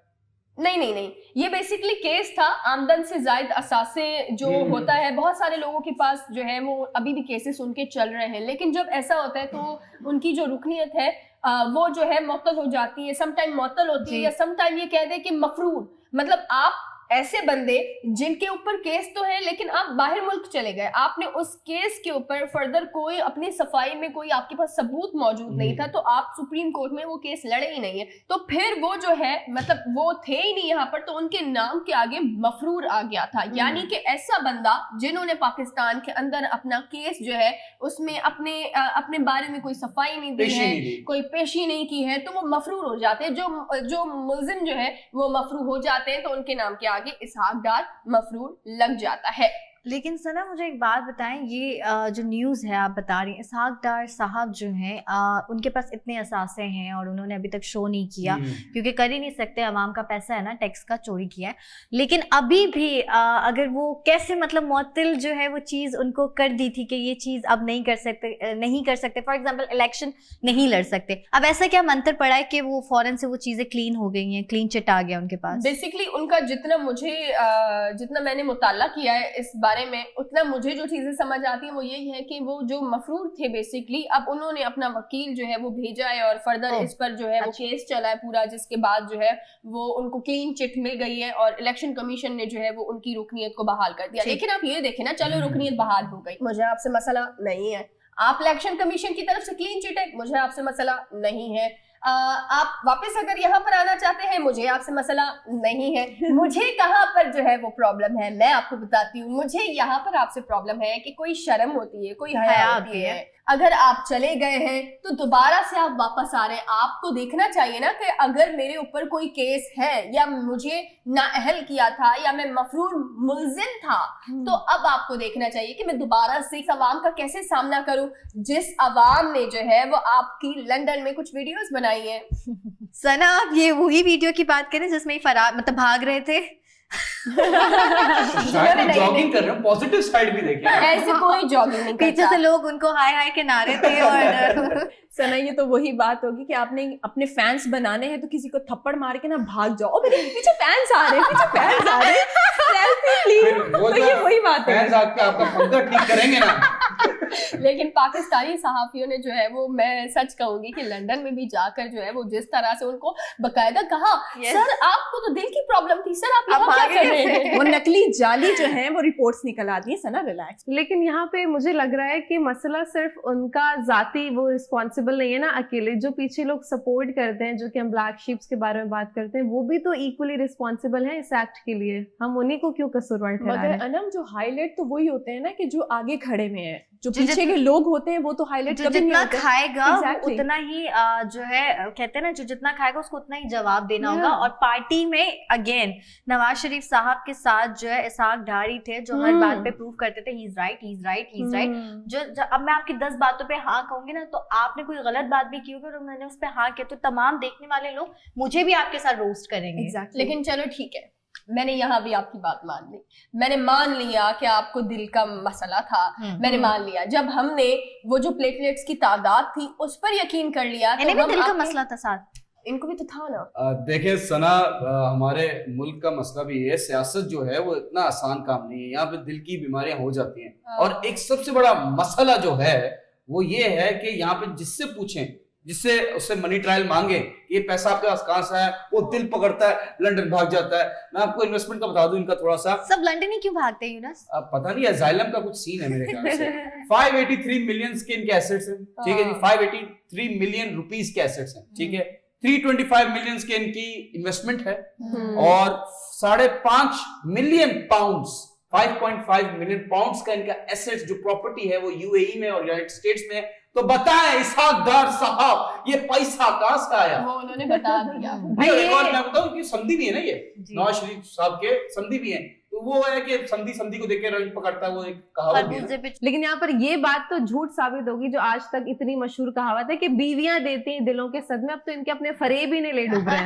नहीं, ये बेसिकली केस था आमदन से जायद असासे जो होता है। बहुत सारे लोगों के पास जो है वो अभी भी केसेस उनके चल रहे हैं, लेकिन जब ऐसा होता है तो उनकी जो रुकनियत है वो जो है मुअत्तल हो जाती है। समटाइम मुअत्तल होती है, या समटाइम ये कह दे कि मफरूर, मतलब आप ऐसे बंदे जिनके ऊपर केस तो है लेकिन आप बाहर मुल्क चले गए, आपने उस केस के ऊपर फर्दर कोई अपनी सफाई में कोई आपके पास सबूत मौजूद नहीं था, तो आप सुप्रीम कोर्ट में वो केस लड़े ही नहीं है, तो फिर वो जो है मतलब वो थे ही नहीं यहाँ पर, तो उनके नाम के आगे मफरूर आ गया था। यानी कि ऐसा बंदा जिन्होंने पाकिस्तान के अंदर अपना केस जो है उसमें अपने बारे में कोई सफाई नहीं दी है, कोई पेशी नहीं की है, तो वो मफरूर हो जाते हैं। जो मुल्जिम जो है वो मफरूर हो जाते हैं, तो उनके नाम के आगे इसहाक डार मफरूर लग जाता है। लेकिन सना मुझे एक बात बताएं, ये जो न्यूज़ है आप बता रही हैं, इसहाक डार साहब जो हैं उनके पास इतने असासे हैं और उन्होंने अभी तक शो नहीं किया, क्योंकि कर ही नहीं सकते, अवाम का पैसा है ना, टैक्स का चोरी किया है। लेकिन अभी भी अगर वो कैसे मतलब मुअत्तल जो है वो चीज़ उनको कर दी थी कि ये चीज़ अब नहीं कर सकते, फॉर एग्जाम्पल इलेक्शन नहीं लड़ सकते, अब ऐसा क्या मंत्र पड़ा है कि वो फौरन से वो चीज़ें क्लीन हो गई हैं, क्लीन चिट आ गया उनके पास? बेसिकली उनका जितना मैंने मुताला किया है इस बारे में, उतना मुझे जो चीजें समझ आती हैं वो यही है कि वो जो मफरूर थे बेसिकली, अब उन्होंने अपना वकील जो है वो भेजा है और फर्दर इस पर जो है वो केस चला है पूरा, जिसके बाद जो है वो उनको क्लीन चिट मिल गई है और इलेक्शन कमीशन ने जो है वो उनकी रुकनियत को बहाल कर दिया। लेकिन आप ये देखें ना, चलो रुकनियत बहाल हो गई, मुझे आपसे मसला नहीं है, आप इलेक्शन कमीशन की तरफ से क्लीन चिट है, मुझे आपसे मसला नहीं है, आप वापस अगर यहाँ पर आना चाहते हैं, मुझे आपसे मसला नहीं है। मुझे कहाँ पर जो है वो प्रॉब्लम है, मैं आपको बताती हूँ। मुझे यहाँ पर आपसे प्रॉब्लम है कि कोई शर्म होती है, कोई हया होती है। अगर आप चले गए हैं तो दोबारा से आप वापस आ रहे हैं, आपको देखना चाहिए ना कि अगर मेरे ऊपर कोई केस है या मुझे नाअहल किया था या मैं मफरूर मुल्जिम था, तो अब आपको देखना चाहिए कि मैं दोबारा से इस अवाम का कैसे सामना करूं, जिस अवाम ने जो है वो आपकी लंदन में कुछ वीडियोस बनाई है। सना, आप ये वही वीडियो की बात करें जिसमें फरार मतलब भाग रहे थे? जॉगिंग कर रहे हो, पॉजिटिव साइड भी देखें। ऐसे कोई जॉगिंग नहीं करता, पीछे से लोग उनको हाय हाय के नारे थे। और सना, ये तो वही बात होगी कि आपने अपने फैंस बनाने हैं तो किसी को थप्पड़ मार के ना भाग जाओ, मेरे पीछे फैंस आ रहे हैं, सेल्फी प्लीज, तो ये वही बात है, फैंस आके आपका पंखा ठीक करेंगे ना। लेकिन पाकिस्तानी सहाफियों ने जो है वो, मैं सच कहूंगी कि लंदन में भी जाकर जो है वो जिस तरह से उनको बकायदा कहा, सर आपको तो दिल की प्रॉब्लम थी, सर आप यहाँ क्या कर रहे हैं? वो नकली जाली जो है वो रिपोर्ट्स निकल आती है। सना रिलैक्स। लेकिन यहाँ पे मुझे लग रहा है कि मसला सिर्फ उनका जाती वो रिस्पॉन्सिबल नहीं है ना अकेले, जो पीछे लोग सपोर्ट करते हैं, जो कि हम ब्लैक शीप्स के बारे में बात करते हैं, वो भी तो इक्वली रिस्पॉन्सिबल है इस एक्ट के लिए। हम उन्हीं को क्यों कसूरवार ठहरा रहे हैं? मगर अनम, जो हाईलाइट तो वही होते हैं ना कि जो आगे खड़े में है, जो पीछे के लोग होते हैं वो तो हाईलाइट कभी नहीं होते। जितना खाएगा उतना ही जो है कहते हैं ना, जो जितना खाएगा उसको उतना ही जवाब देना होगा। और पार्टी में अगेन नवाज शरीफ साहब के साथ जो है इसहाक डारी थे, जो हर बात पे प्रूव करते थे he is right, he is right, he is right. जो अब मैं आपकी 10 बातों पे हाँ कहूंगी ना, तो आपने कोई गलत बात भी की होगी और मैंने उस पर हाँ किया, तो तमाम देखने वाले लोग मुझे भी आपके साथ रोस्ट करेंगे। लेकिन चलो ठीक है, मैंने यहाँ भी आपकी बात मान ली, मैंने मान लिया कि आपको दिल का मसला था, मैंने मान लिया। जब हमने वो जो प्लेटलेट्स की तादाद थी उस पर यकीन कर लिया, इन्हें भी दिल का मसला था साथ, इनको भी तो था ना। देखिए सना, हमारे मुल्क का मसला भी है, सियासत जो है वो इतना आसान काम नहीं है, यहाँ पे दिल की बीमारियां हो जाती हैं। और एक सबसे बड़ा मसला जो है वो ये है कि यहाँ पे जिससे पूछें, जिससे उससे मनी ट्रायल मांगे, ये पैसा आपके पास कहां से है, वो दिल पकड़ता है, लंदन भाग जाता है। मैं आपको इन्वेस्टमेंट का बता दूं इनका थोड़ा सा। सब लंदन ही क्यों भागते हैं यूनस? अब पता नहीं, अजाइलम का कुछ सीन है मेरे ख्याल से। 583 मिलियन के इनके एसेट्स हैं, ठीक है जी, 583 मिलियन रुपीस के एसेट्स हैं, ठीक है। 325 मिलियन के इनकी इन्वेस्टमेंट है और 5.5 मिलियन पाउंड्स 5.5 मिलियन पाउंड्स का इनका एसेट्स जो प्रॉपर्टी है वो यूएई में और यूनाइटेड स्टेट्स में है। तो बताएं इसहाक डार साहब ये पैसा कहां से आया? वो उन्होंने बता दिया। भाई एक और मैं बताऊं कि समधी भी है ना, ये नवाज शरीफ साहब के समधी भी हैं, तो वो है कि समधी को देख के रंग पकड़ता है, वो एक कहावत भी है। लेकिन यहाँ पर ये बात तो झूठ साबित होगी जो आज तक इतनी मशहूर कहावत है कि बीवियां देती हैं दिलों के सदमे, अब तो इनके अपने फरेब ही नहीं ले डूब रहे हैं।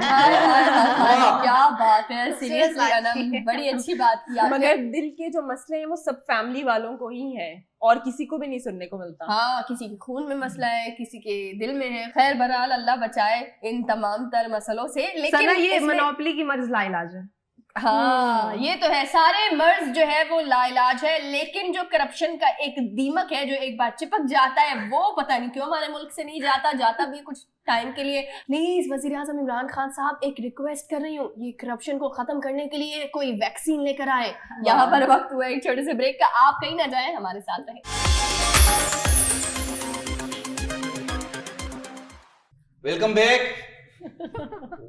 क्या बात है, सीरियसली अनम बड़ी अच्छी बात की आपने। मगर दिल के जो मसले हैं वो सब फैमिली वालों को ही है और किसी को भी नहीं सुनने को मिलता। हाँ, किसी के खून में मसला है, किसी के दिल में है। खैर बहरहाल अल्लाह बचाए इन तमाम तर मसलों से। लेकिन सना ये मोनोपोली की मर्ज लाइलाज है। हाँ ये तो है, सारे मर्ज जो है वो लाइलाज है, लेकिन जो करप्शन का एक दीमक है जो एक बार चिपक जाता है वो पता नहीं क्यों हमारे मुल्क से नहीं जाता भी कुछ टाइम के लिए। प्लीज वजीर आजम इमरान खान साहब एक रिक्वेस्ट कर रही हूँ, ये करप्शन को खत्म करने के लिए कोई वैक्सीन लेकर आए। यहाँ पर वक्त हुआ एक छोटे से ब्रेक का, आप कहीं ना जाए, हमारे साथ रहें। Welcome back.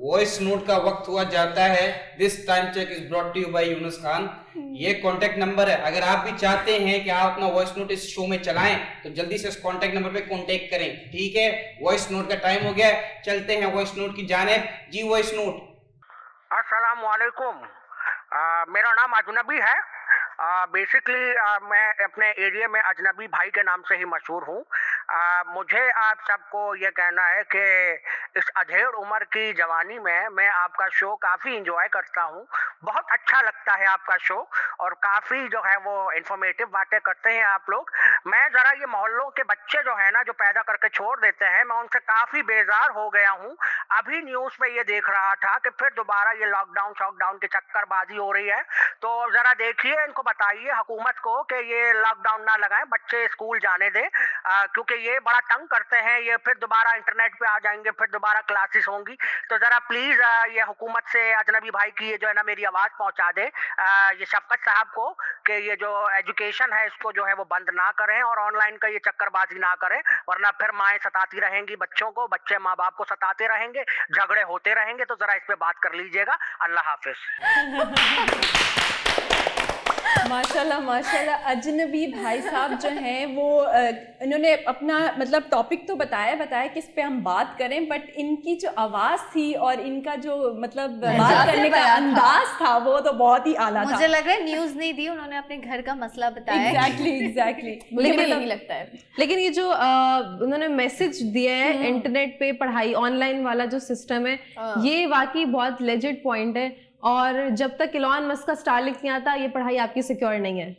वॉइस नोट का वक्त हुआ जाता है। This time check is brought to you by Yunus Khan. ये कांटेक्ट नंबर है, अगर आप भी चाहते हैं कि आप अपना वॉइस नोट इस शो में चलाएं तो जल्दी से इस कांटेक्ट नंबर पे कांटेक्ट करें, ठीक है? वॉइस नोट का टाइम हो गया, चलते हैं वॉइस नोट की जानिब। जी वॉइस नोट। अस्सलाम वालेकुम, मेरा नाम अजनबी है। बेसिकली मैं अपने एरिया में अजनबी भाई के नाम से ही मशहूर हूँ। मुझे आप सबको ये कहना है कि इस अधेड़ उम्र की जवानी में मैं आपका शो काफ़ी इंजॉय करता हूँ, बहुत अच्छा लगता है आपका शो और काफ़ी जो है वो इन्फॉर्मेटिव बातें करते हैं आप लोग। मैं ज़रा ये मोहल्लों के बच्चे जो है ना जो पैदा करके छोड़ देते हैं, मैं उनसे काफ़ी बेजार हो गया हूँ। अभी न्यूज़ में ये देख रहा था कि फिर दोबारा ये लॉकडाउन शॉकडाउन की चक्करबाजी हो रही है, तो ज़रा देखिए, इनको बताइए हुकूमत को कि ये लॉकडाउन ना लगाएं, बच्चे स्कूल जाने दें, क्योंकि ये बड़ा तंग करते हैं। ये फिर दोबारा इंटरनेट पे आ जाएंगे, फिर दोबारा क्लासेस होंगी। तो ज़रा प्लीज़ ये हुकूमत से अजनबी भाई की ये जो है ना मेरी आवाज़ पहुंचा दे ये शफकत साहब को कि ये जो एजुकेशन है इसको जो है वो बंद ना करें और ऑनलाइन का ये चक्करबाजी ना करें, वरना फिर माएँ सताती रहेंगी बच्चों को, बच्चे माँ बाप को सताते रहेंगे, झगड़े होते रहेंगे। तो ज़रा इस पे बात कर लीजिएगा। अल्लाह हाफिज। माशाल्लाह माशाल्लाह, अजनबी भाई साहब जो हैं वो इन्होंने अपना मतलब टॉपिक तो बताया किस पे हम बात करें, बट इनकी जो आवाज़ थी और इनका जो मतलब बात करने का अंदाज था वो तो बहुत ही आला था। मुझे लग रहा है न्यूज़ नहीं दी उन्होंने, अपने घर का मसला बताया। एग्जैक्टली मुझे भी यही लगता है। लेकिन ये जो उन्होंने मैसेज दिया है इंटरनेट पे पढ़ाई ऑनलाइन वाला जो सिस्टम है, ये वाकई बहुत लेजिट पॉइंट है। और जब तक इलॉन मस्क का स्टारलिंक नहीं आता ये पढ़ाई आपकी सिक्योर नहीं है।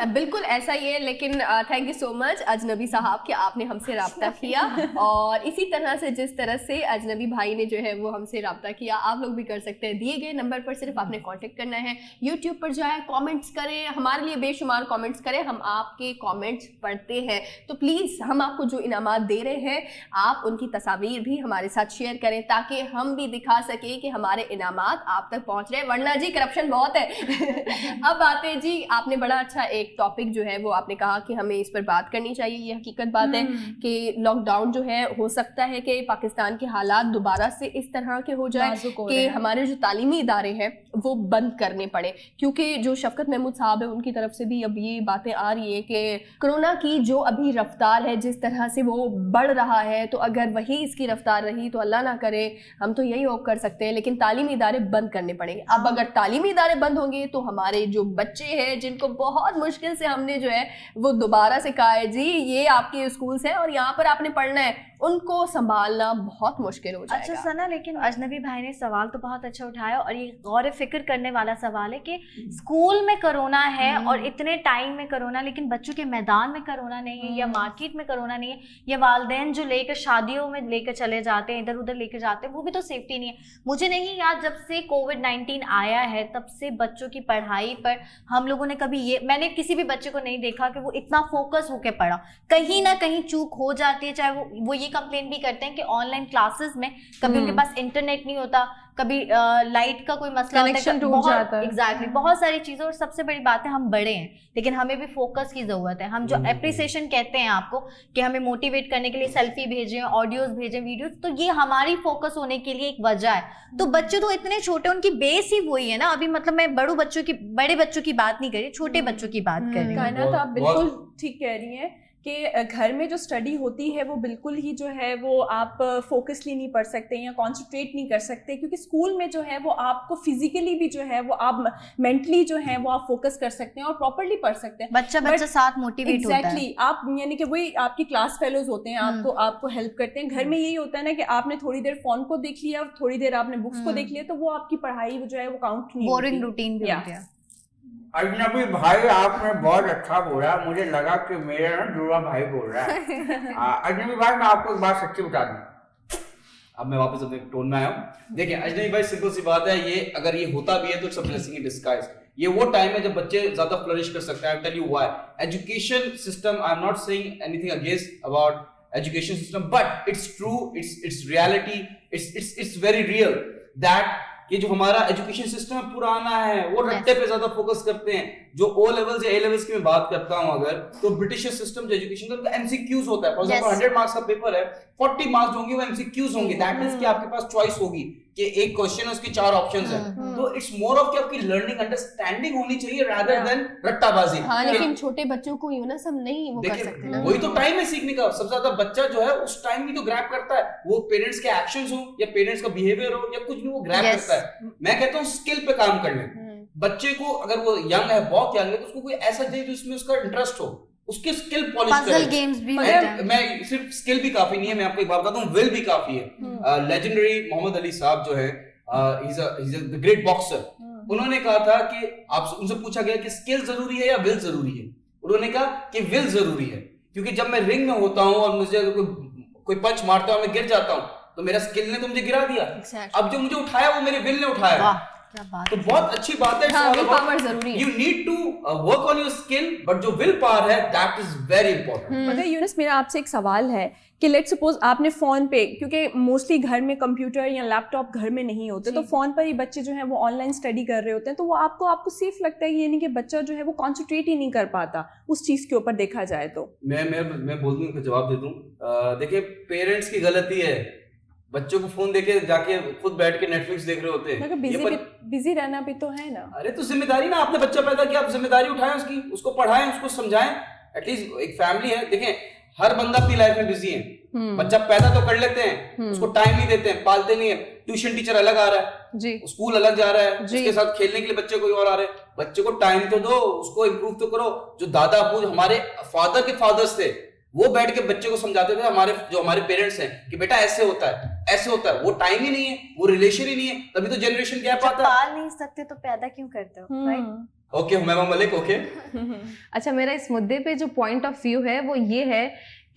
बिल्कुल ऐसा ही है। लेकिन थैंक यू सो मच अजनबी साहब कि आपने हमसे रब्ता किया, और इसी तरह से जिस तरह से अजनबी भाई ने जो है वो हमसे रब्ता किया, आप लोग भी कर सकते हैं। दिए गए नंबर पर सिर्फ आपने कांटेक्ट करना है, यूट्यूब पर जाए, कमेंट्स करें, हमारे लिए बेशुमार कमेंट्स करें, हम आपके कमेंट्स पढ़ते हैं। तो प्लीज़ हम आपको जो इनामात दे रहे हैं आप उनकी तस्वीर भी हमारे साथ शेयर करें ताकि हम भी दिखा सकें कि हमारे इनामात आप तक पहुँच रहे हैं, वरना जी करप्शन बहुत है। अब आते हैं जी, आपने बड़ा अच्छा एक टॉपिक जो है वो आपने कहा कि हमें इस पर बात करनी चाहिए। ये हकीकत बात है कि लॉकडाउन जो है हो सकता है कि पाकिस्तान के हालात दोबारा से इस तरह के हो जाए कि हमारे जो तालीमी इदारे हैं वो बंद करने पड़े, क्योंकि जो शफकत महमूद साहब है उनकी तरफ से भी अब ये बातें आ रही है कि कोरोना की जो अभी रफ्तार है जिस तरह से वो बढ़ रहा है, तो अगर वही इसकी रफ्तार रही तो अल्लाह ना करे, हम तो यही होप कर सकते हैं, लेकिन तालीमी इदारे बंद करने पड़ेंगे। अब अगर तालीमी इदारे बंद होंगे तो हमारे जो बच्चे हैं जिनको बहुत मुश्किल से हमने जो है वो दोबारा से कहा है जी ये आपके स्कूल्स हैं और यहाँ पर आपने पढ़ना है, उनको संभालना बहुत मुश्किल हो जाएगा। अच्छा सना, लेकिन अजनबी भाई ने सवाल तो बहुत अच्छा उठाया और ये गौर फिक्र करने वाला सवाल है कि स्कूल में कोरोना है और इतने टाइम में कोरोना, लेकिन बच्चों के मैदान में कोरोना नहीं है या मार्केट में कोरोना नहीं है, या वालिदैन जो लेकर शादियों में लेकर चले जाते हैं, इधर उधर लेकर जाते हैं, वो भी तो सेफ्टी नहीं है। मुझे नहीं याद जब से कोविड-19 आया है तब से बच्चों की पढ़ाई पर हम लोगों ने कभी मैंने किसी भी बच्चे को नहीं देखा कि वो इतना फोकस होकर पढ़ा। कहीं ना कहीं चूक हो जाती है, चाहे वो ये कंप्लेन भी करते हैं कि ऑनलाइन क्लासेस में कभी उनके पास इंटरनेट नहीं होता, कभी लाइट का कोई मसला होता है, कनेक्शन टूट जाता है। एग्जैक्टली, बहुत सारी चीजें। और सबसे बड़ी बात है, हम बड़े हैं लेकिन हमें भी फोकस की जरूरत है। हम जो एप्रिसिएशन कहते हैं आपको कि हमें मोटिवेट करने के लिए सेल्फी भेजें, ऑडियोज भेजें, वीडियोस, तो ये हमारी फोकस होने के लिए एक वजह है। तो बच्चे तो इतने छोटे, उनकी बेस ही वही है ना अभी, मतलब मैं बड़े बच्चों की बात नहीं कर रही, छोटे बच्चों की बात कर रही हूँ। कायनात, आप बिल्कुल ठीक कह रही हैं कि घर में जो स्टडी होती है वो बिल्कुल ही जो है वो आप फोकसली नहीं पढ़ सकते या कॉन्सेंट्रेट नहीं कर सकते, क्योंकि स्कूल में जो है वो आपको फिजिकली भी जो है वो आप मेंटली जो है वो आप फोकस कर सकते हैं और प्रॉपर्ली पढ़ सकते हैं। बच्चा साथ मोटिवेट होता है। एग्जैक्टली, आप यानी कि वही आपकी क्लास फेलोज होते हैं, आपको हेल्प करते हैं। घर में यही होता है ना कि आपने थोड़ी देर फोन को देख लिया, थोड़ी देर आपने बुक्स को देख लिया, तो वो आपकी पढ़ाई जो है वो काउंट नहीं होती। बोरिंग रूटीन भी होती है। अजनबी भाई, आपने बहुत अच्छा बोला, मुझे लगा कि मेरा ना जुड़ा भाई बोल रहा है। अजनबी भाई, मैं आपको एक बात सच्ची बता दूं। अब मैं वापस अपने टोन में आया हूँ। देखिए अजनबी भाई, सिंपल सी बात है, ये अगर ये होता भी है तो it's a blessing in disguise. ये वो टाइम है जब बच्चे ज्यादा फ्लरिश कर सकते हैं। I tell you why. Education system, I am not saying anything against about education system, but it's true, it's reality, it's very real that ये जो हमारा एजुकेशन सिस्टम है पुराना है, वो रट्टे पे ज्यादा फोकस करते हैं। जो ओ लेवल्स या ए लेवल्स की मैं बात करता हूं अगर, तो ब्रिटिश सिस्टम जो एजुकेशन का एमसीक्यूज होता है। फॉर एग्जांपल 100 मार्क्स का पेपर है, 40 मार्क्स होंगे वो एमसीक्यूज होंगे। दैट मींस कि आपके पास चॉइस होगी कि एक क्वेश्चन है उसकी 4 ऑप्शंस हैं। तो इट्स मोर ऑफ कि आपकी लर्निंग अंडरस्टैंडिंग होनी चाहिए रादर देन रट्टाबाजी। हाँ, लेकिन छोटे बच्चों को यूं ना सब नहीं वो कर सकते ना। वही तो टाइम है सीखने का। सबसे ज्यादा बच्चा जो है उस टाइम में तो ग्रैब करता है, वो पेरेंट्स के एक्शंस हो या पेरेंट्स का बिहेवियर हो या कुछ भी, वो ग्रैब करता है। मैं कहता हूँ स्किल पे काम कर लें। बच्चे को अगर वो यंग है, बहुत यंग है, तो उसको कोई ऐसा चाहिए जिसमें उसका इंटरेस्ट हो, उसके स्किल पॉलिश करे। पजल गेम्स भी होते हैं। मैं सिर्फ स्किल भी काफी नहीं है, मैं आपको एक बात बताता हूँ, विल भी काफी है। लेजेंडरी मोहम्मद अली साहब जो है, he's a great boxer। उन्होंने कहा था कि आप उनसे पूछा गया कि स्किल जरूरी है या विल जरूरी है। उन्होंने कहा कि विल जरूरी है, क्योंकि जब मैं रिंग में होता हूँ और मुझे अगर कोई पंच मारता हूँ, मैं गिर जाता हूँ, तो मेरा स्किल ने तो मुझे गिरा दिया। अब जो मुझे उठाया वो मेरे विल ने उठाया। तो बहुत अच्छी बात है। पावर जरूरी है। You need to work on your skill, but जो विल पावर है that is very important। मगर यूनुस, मेरा आपसे एक सवाल है कि लेट्स सपोज आपने फ़ोन पे, क्योंकि मोस्टली घर में कंप्यूटर या लैपटॉप घर में नहीं होते, तो फ़ोन पर ही बच्चे जो हैं वो ऑनलाइन स्टडी कर रहे होते हैं, तो वो आपको सेफ लगता है, यानी कि बच्चा जो है वो कॉन्सेंट्रेट ही नहीं कर पाता उस चीज़ के ऊपर देखा जाए तो? मैं बोल दूं, जवाब दे दूं। देखिए, पेरेंट्स की गलती है, बच्चों को फोन देके जाके खुद बैठ के नेटफ्लिक्स देख रहे होते हैं। बिजी रहना भी तो है ना। अरे तो जिम्मेदारी ना, आपने बच्चा पैदा किया, आप जिम्मेदारी उठाएं उसकी, उसको पढ़ाएं, उसको समझाएं। एटलीस्ट एक फैमिली है, देखें हर बंदा अपनी लाइफ में बिजी है। बच्चा पैदा तो कर लेते हैं, उसको टाइम नहीं देते हैं, पालते नहीं है। ट्यूशन टीचर अलग आ रहा है जी, स्कूल अलग जा रहा है, उसके साथ खेलने के लिए बच्चे कोई और आ रहे हैं। बच्चे को टाइम तो दो, उसको इम्प्रूव तो करो। जो दादा अबू हमारे फादर के फादर्स थे, वो बैठ के बच्चे को समझाते थे, हमारे पेरेंट्स हैं, कि बेटा ऐसे होता है, ऐसे होता है। वो टाइम ही नहीं है, वो रिलेशन ही नहीं है, तभी तो जनरेशन गैप आता है। पाल नहीं सकते तो पैदा क्यों करते हो, right? Okay, Humaima Malik, okay. अच्छा, मेरा इस मुद्दे पे जो पॉइंट ऑफ व्यू है वो ये है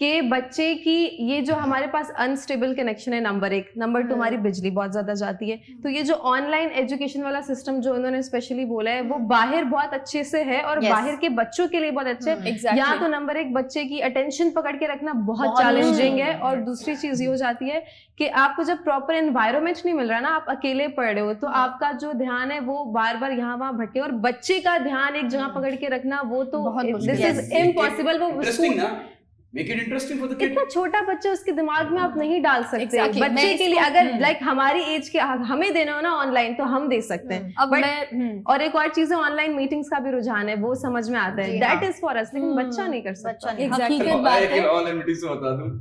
कि बच्चे की ये जो हमारे पास अनस्टेबल कनेक्शन है, नंबर 1, नंबर 2 हमारी बिजली बहुत ज्यादा जाती है। तो ये जो ऑनलाइन एजुकेशन वाला सिस्टम जो इन्होंने स्पेशली बोला है, वो बाहर बहुत अच्छे से है और बाहर के बच्चों के लिए बहुत अच्छे है। यहाँ तो नंबर 1 बच्चे की अटेंशन पकड़ के रखना बहुत चैलेंजिंग है। और दूसरी चीज ये हो जाती है कि आपको जब प्रॉपर एनवायरमेंट नहीं मिल रहा ना, आप अकेले पढ़ रहे हो, तो आपका जो ध्यान है वो बार बार यहाँ वहाँ भटके, और बच्चे का ध्यान एक जगह पकड़ के रखना वो तो दिस इज इम्पॉसिबल। वो Make it interesting for the kid। इतना छोटा बच्चा, उसके दिमाग में आप नहीं डाल सकते। बच्चे के लिए अगर लाइक हमारी एज के हमें देना हो ना ऑनलाइन, तो हम दे सकते हैं। और एक और चीज है, ऑनलाइन मीटिंग्स का भी रुझान है, वो समझ में आता है, दैट इज फॉर अस, लेकिन बच्चा नहीं कर सकता। हकीकत बात है। ऑनलाइन मीटिंग से बता दूं,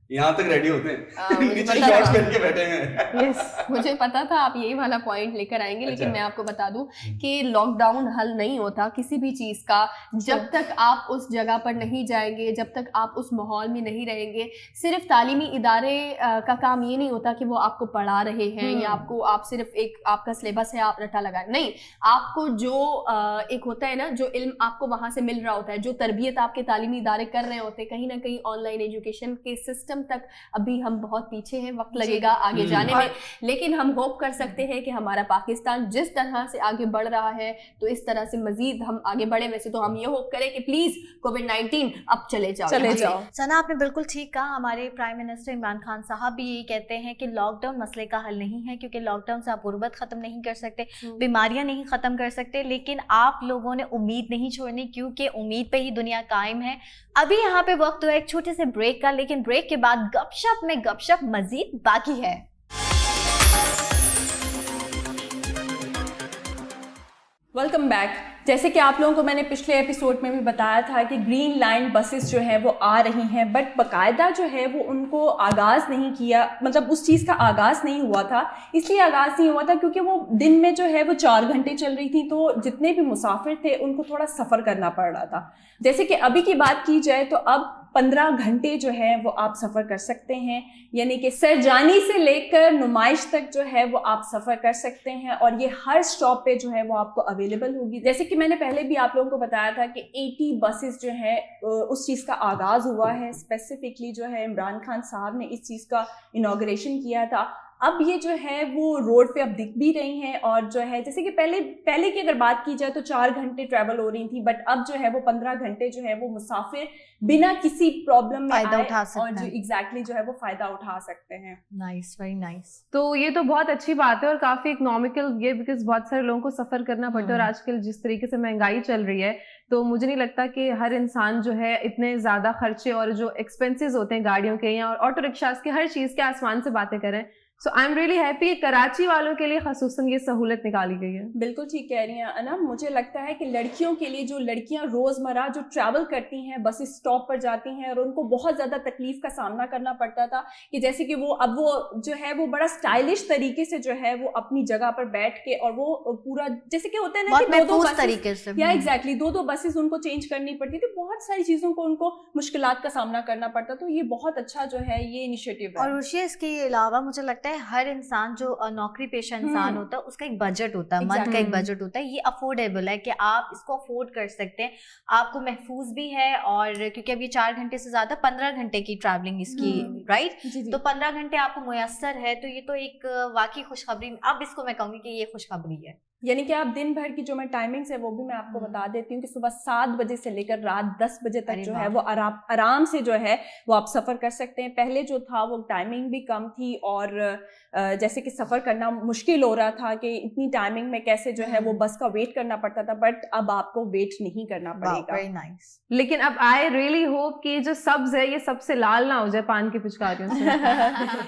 यहाँ तक रेडी होते हैं, नीचे शॉर्ट्स पहन के बैठे हैं। मुझे पता था आप यही वाला पॉइंट लेकर आएंगे। लेकिन मैं आपको बता दूं कि लॉकडाउन हल नहीं होता किसी भी चीज का जब तक आप उस जगह पर नहीं जाएंगे, जब तक आप उस माहौल में नहीं रहेंगे। सिर्फ तालीमी इदारे का काम ये नहीं होता कि वो आपको पढ़ा रहे हैं या आप सिर्फ एक आपका सिलेबस है, आप रटा लगाए, नहीं। आपको जो एक होता है ना, जो इल्म आपको वहां से मिल रहा होता है, जो तरबियत आपके तालीमी इदारे कर रहे होते हैं, कहीं ना कहीं ऑनलाइन एजुकेशन के सिस्टम सिस्टम तक अभी हम बहुत पीछे हैं, वक्त लगेगा आगे जाने में, लेकिन हम होप कर सकते हैं कि हमारा पाकिस्तान जिस तरह से आगे बढ़ रहा है तो इस तरह से मजीद हम आगे बढ़े। वैसे तो हम ये होप करें कि प्लीज कोविड-19 अब चले जाओ। सना, आपने बिल्कुल ठीक कहा। हमारे प्राइम मिनिस्टर इमरान खान साहब भी यही कहते हैं कि लॉकडाउन मसले का हल नहीं है, क्योंकि लॉकडाउन से आप गुर्बत खत्म नहीं कर सकते, बीमारियां नहीं खत्म कर सकते, लेकिन आप लोगों ने उम्मीद नहीं छोड़नी, क्योंकि उम्मीद पे ही दुनिया कायम है। अभी यहाँ पे वक्त हुआ एक छोटे से ब्रेक का, लेकिन ब्रेक के बाद गपशप में गपशप मजीद बाकी है। Welcome back. जैसे कि आप लोगों को मैंने पिछले एपिसोड में भी बताया था कि ग्रीन लाइन बसेस जो है वो आ रही हैं, बट बाकायदा जो है वो उनको आगाज़ नहीं किया, मतलब उस चीज़ का आगाज़ नहीं हुआ था। इसलिए आगाज़ नहीं हुआ था क्योंकि वो दिन में जो है वो 4 घंटे चल रही थी, तो जितने भी मुसाफिर थे उनको थोड़ा सफ़र करना पड़ रहा था। जैसे कि अभी की बात की जाए तो अब 15 घंटे जो है वो आप सफ़र कर सकते हैं, यानी कि सरजानी से लेकर नुमाइश तक जो है वो आप सफ़र कर सकते हैं, और ये हर स्टॉप पे जो है वो आपको अवेलेबल होगी। जैसे कि मैंने पहले भी आप लोगों को बताया था कि 80 बसेस जो है उस चीज़ का आगाज़ हुआ है। स्पेसिफिकली जो है इमरान खान साहब ने इस चीज़ का इनॉग्रेशन किया था। अब ये जो है वो रोड पे अब दिख भी रही हैं, और जो है जैसे कि पहले की अगर बात की जाए तो 4 घंटे ट्रैवल हो रही थी, बट अब जो है वो 15 घंटे जो है वो मुसाफिर बिना किसी प्रॉब्लम में फायदा आए उठा सकते और जो हैं। एग्जैक्टली जो है वो फायदा उठा सकते हैं। Nice, very nice. तो ये तो बहुत अच्छी बात है और काफी इकोनॉमिकल ये, बिकॉज बहुत सारे लोगों को सफर करना पड़ता है, और आजकल जिस तरीके से महंगाई चल रही है तो मुझे नहीं लगता कि हर इंसान जो है इतने ज्यादा खर्चे और जो एक्सपेंसेस होते हैं गाड़ियों के या ऑटो रिक्शास के, हर चीज के आसमान से बातें करें। So I am really happy. Karachi वालों के लिए खासूसन ये सहूलत निकाली गई है। बिल्कुल ठीक कह रही हैं अना। मुझे लगता है कि लड़कियों के लिए, जो लड़कियां रोज़मर्रा जो ट्रैवल करती हैं, बस स्टॉप पर जाती हैं और उनको बहुत ज़्यादा तकलीफ का सामना करना पड़ता था कि जैसे कि वो अब वो जो है वो बड़ा स्टाइलिश तरीके से जो है वो अपनी जगह पर बैठ के, और वो पूरा जैसे कि होता है ना कि दो तरीके से, या एग्जैक्टली 2 बसेस उनको चेंज करनी पड़ती थी, बहुत सारी चीज़ों को उनको मुश्किलात का सामना करना पड़ता। तो ये बहुत अच्छा जो है ये इनिशिएटिव है। और रुशिया, इसके अलावा मुझे लगता है हर इंसान जो नौकरी पेशा इंसान होता है उसका एक बजट होता है, मंथ का एक बजट होता है। ये अफोर्डेबल है कि आप इसको अफोर्ड कर सकते हैं, आपको महफूज भी है, और क्योंकि अब ये 4 घंटे से ज्यादा 15 घंटे की ट्रैवलिंग इसकी, राइट? तो 15 घंटे आपको मुयस्सर है, तो ये तो एक वाकई खुशखबरी। अब इसको मैं कहूंगी कि ये खुशखबरी है। यानी कि आप दिन भर की जो मैं टाइमिंग्स है वो भी मैं आपको बता देती हूँ कि सुबह 7 बजे से लेकर रात 10 बजे तक जो है वो आराम से जो है वो आप सफ़र कर सकते हैं। पहले जो था वो टाइमिंग भी कम थी, और जैसे कि सफ़र करना मुश्किल हो रहा था कि इतनी टाइमिंग में कैसे जो है वो बस का वेट करना पड़ता था, बट अब आपको वेट नहीं करना पड़ेगा। Very nice. लेकिन अब आई रियली होप कि जो सब्ज है ये सबसे लाल ना हो जाए पान की पिचकारियों से।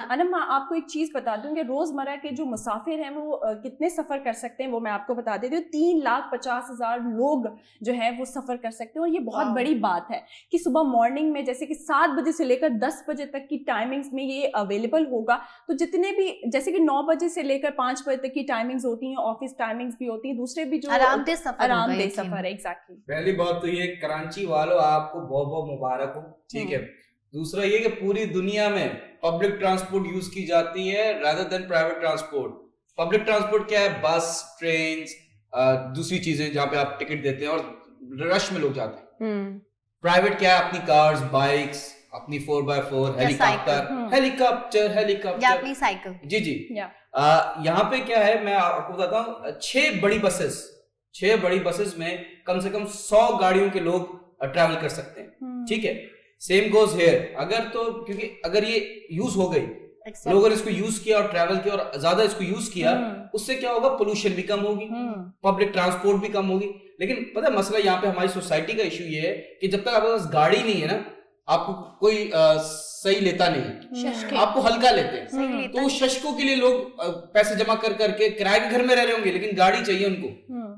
अनम, आपको एक चीज़ बता दूं कि रोज़मर्रा के जो मुसाफिर हैं वो कितने सफ़र कर सकते हैं वो मैं आपको बता देती हूँ। 3,50,000 लोग जो है वो सफ़र कर सकते हैं, और ये बहुत बड़ी बात है कि सुबह मॉर्निंग में जैसे कि 7 बजे से लेकर 10 बजे तक की टाइमिंग्स में ये अवेलेबल होगा। तो जितने भी जैसे कि 9 बजे से लेकर 5 बजे तक की टाइमिंग्स होती हैं, ऑफिस टाइमिंग्स भी होती हैं, दूसरे भी जो आरामदेह सफर है। एग्जैक्टली। पहली बात तो ये कराची वालों आपको बहुत बहुत मुबारक हो, ठीक है। दूसरा ये कि पूरी दुनिया में पब्लिक ट्रांसपोर्ट यूज की जाती है rather than private transport. Public transport क्या है? बस, ट्रेन, दूसरी चीजें जहाँ पे आप टिकट देते हैं और रश में लोग जाते हैं। प्राइवेट क्या है? अपनी कार्स, बाइक्स, अपनी 4x4, हेलीकॉप्टर या अपनी साइकिल। जी। यहाँ पे क्या है, मैं आपको बताता हूँ, 6 बड़ी बसेस में कम से कम 100 गाड़ियों के लोग ट्रैवल कर सकते हैं, ठीक है। Same goes hair. क्योंकि अगर ये यूज हो गई, लोगों ने इसको यूज किया और ट्रैवल किया और ज्यादा इसको यूज किया, उससे क्या होगा? पोल्यूशन भी कम होगी, पब्लिक ट्रांसपोर्ट भी कम होगी। लेकिन पता है मसला यहाँ पे हमारी सोसाइटी का इशू ये है कि जब तक आपके पास गाड़ी नहीं है ना, आपको कोई सही लेता नहीं, आपको हल्का लेते हैं। तो शशकों के लिए लोग पैसे जमा कर करके किराए के घर में रह रहे होंगे, लेकिन गाड़ी चाहिए उनको,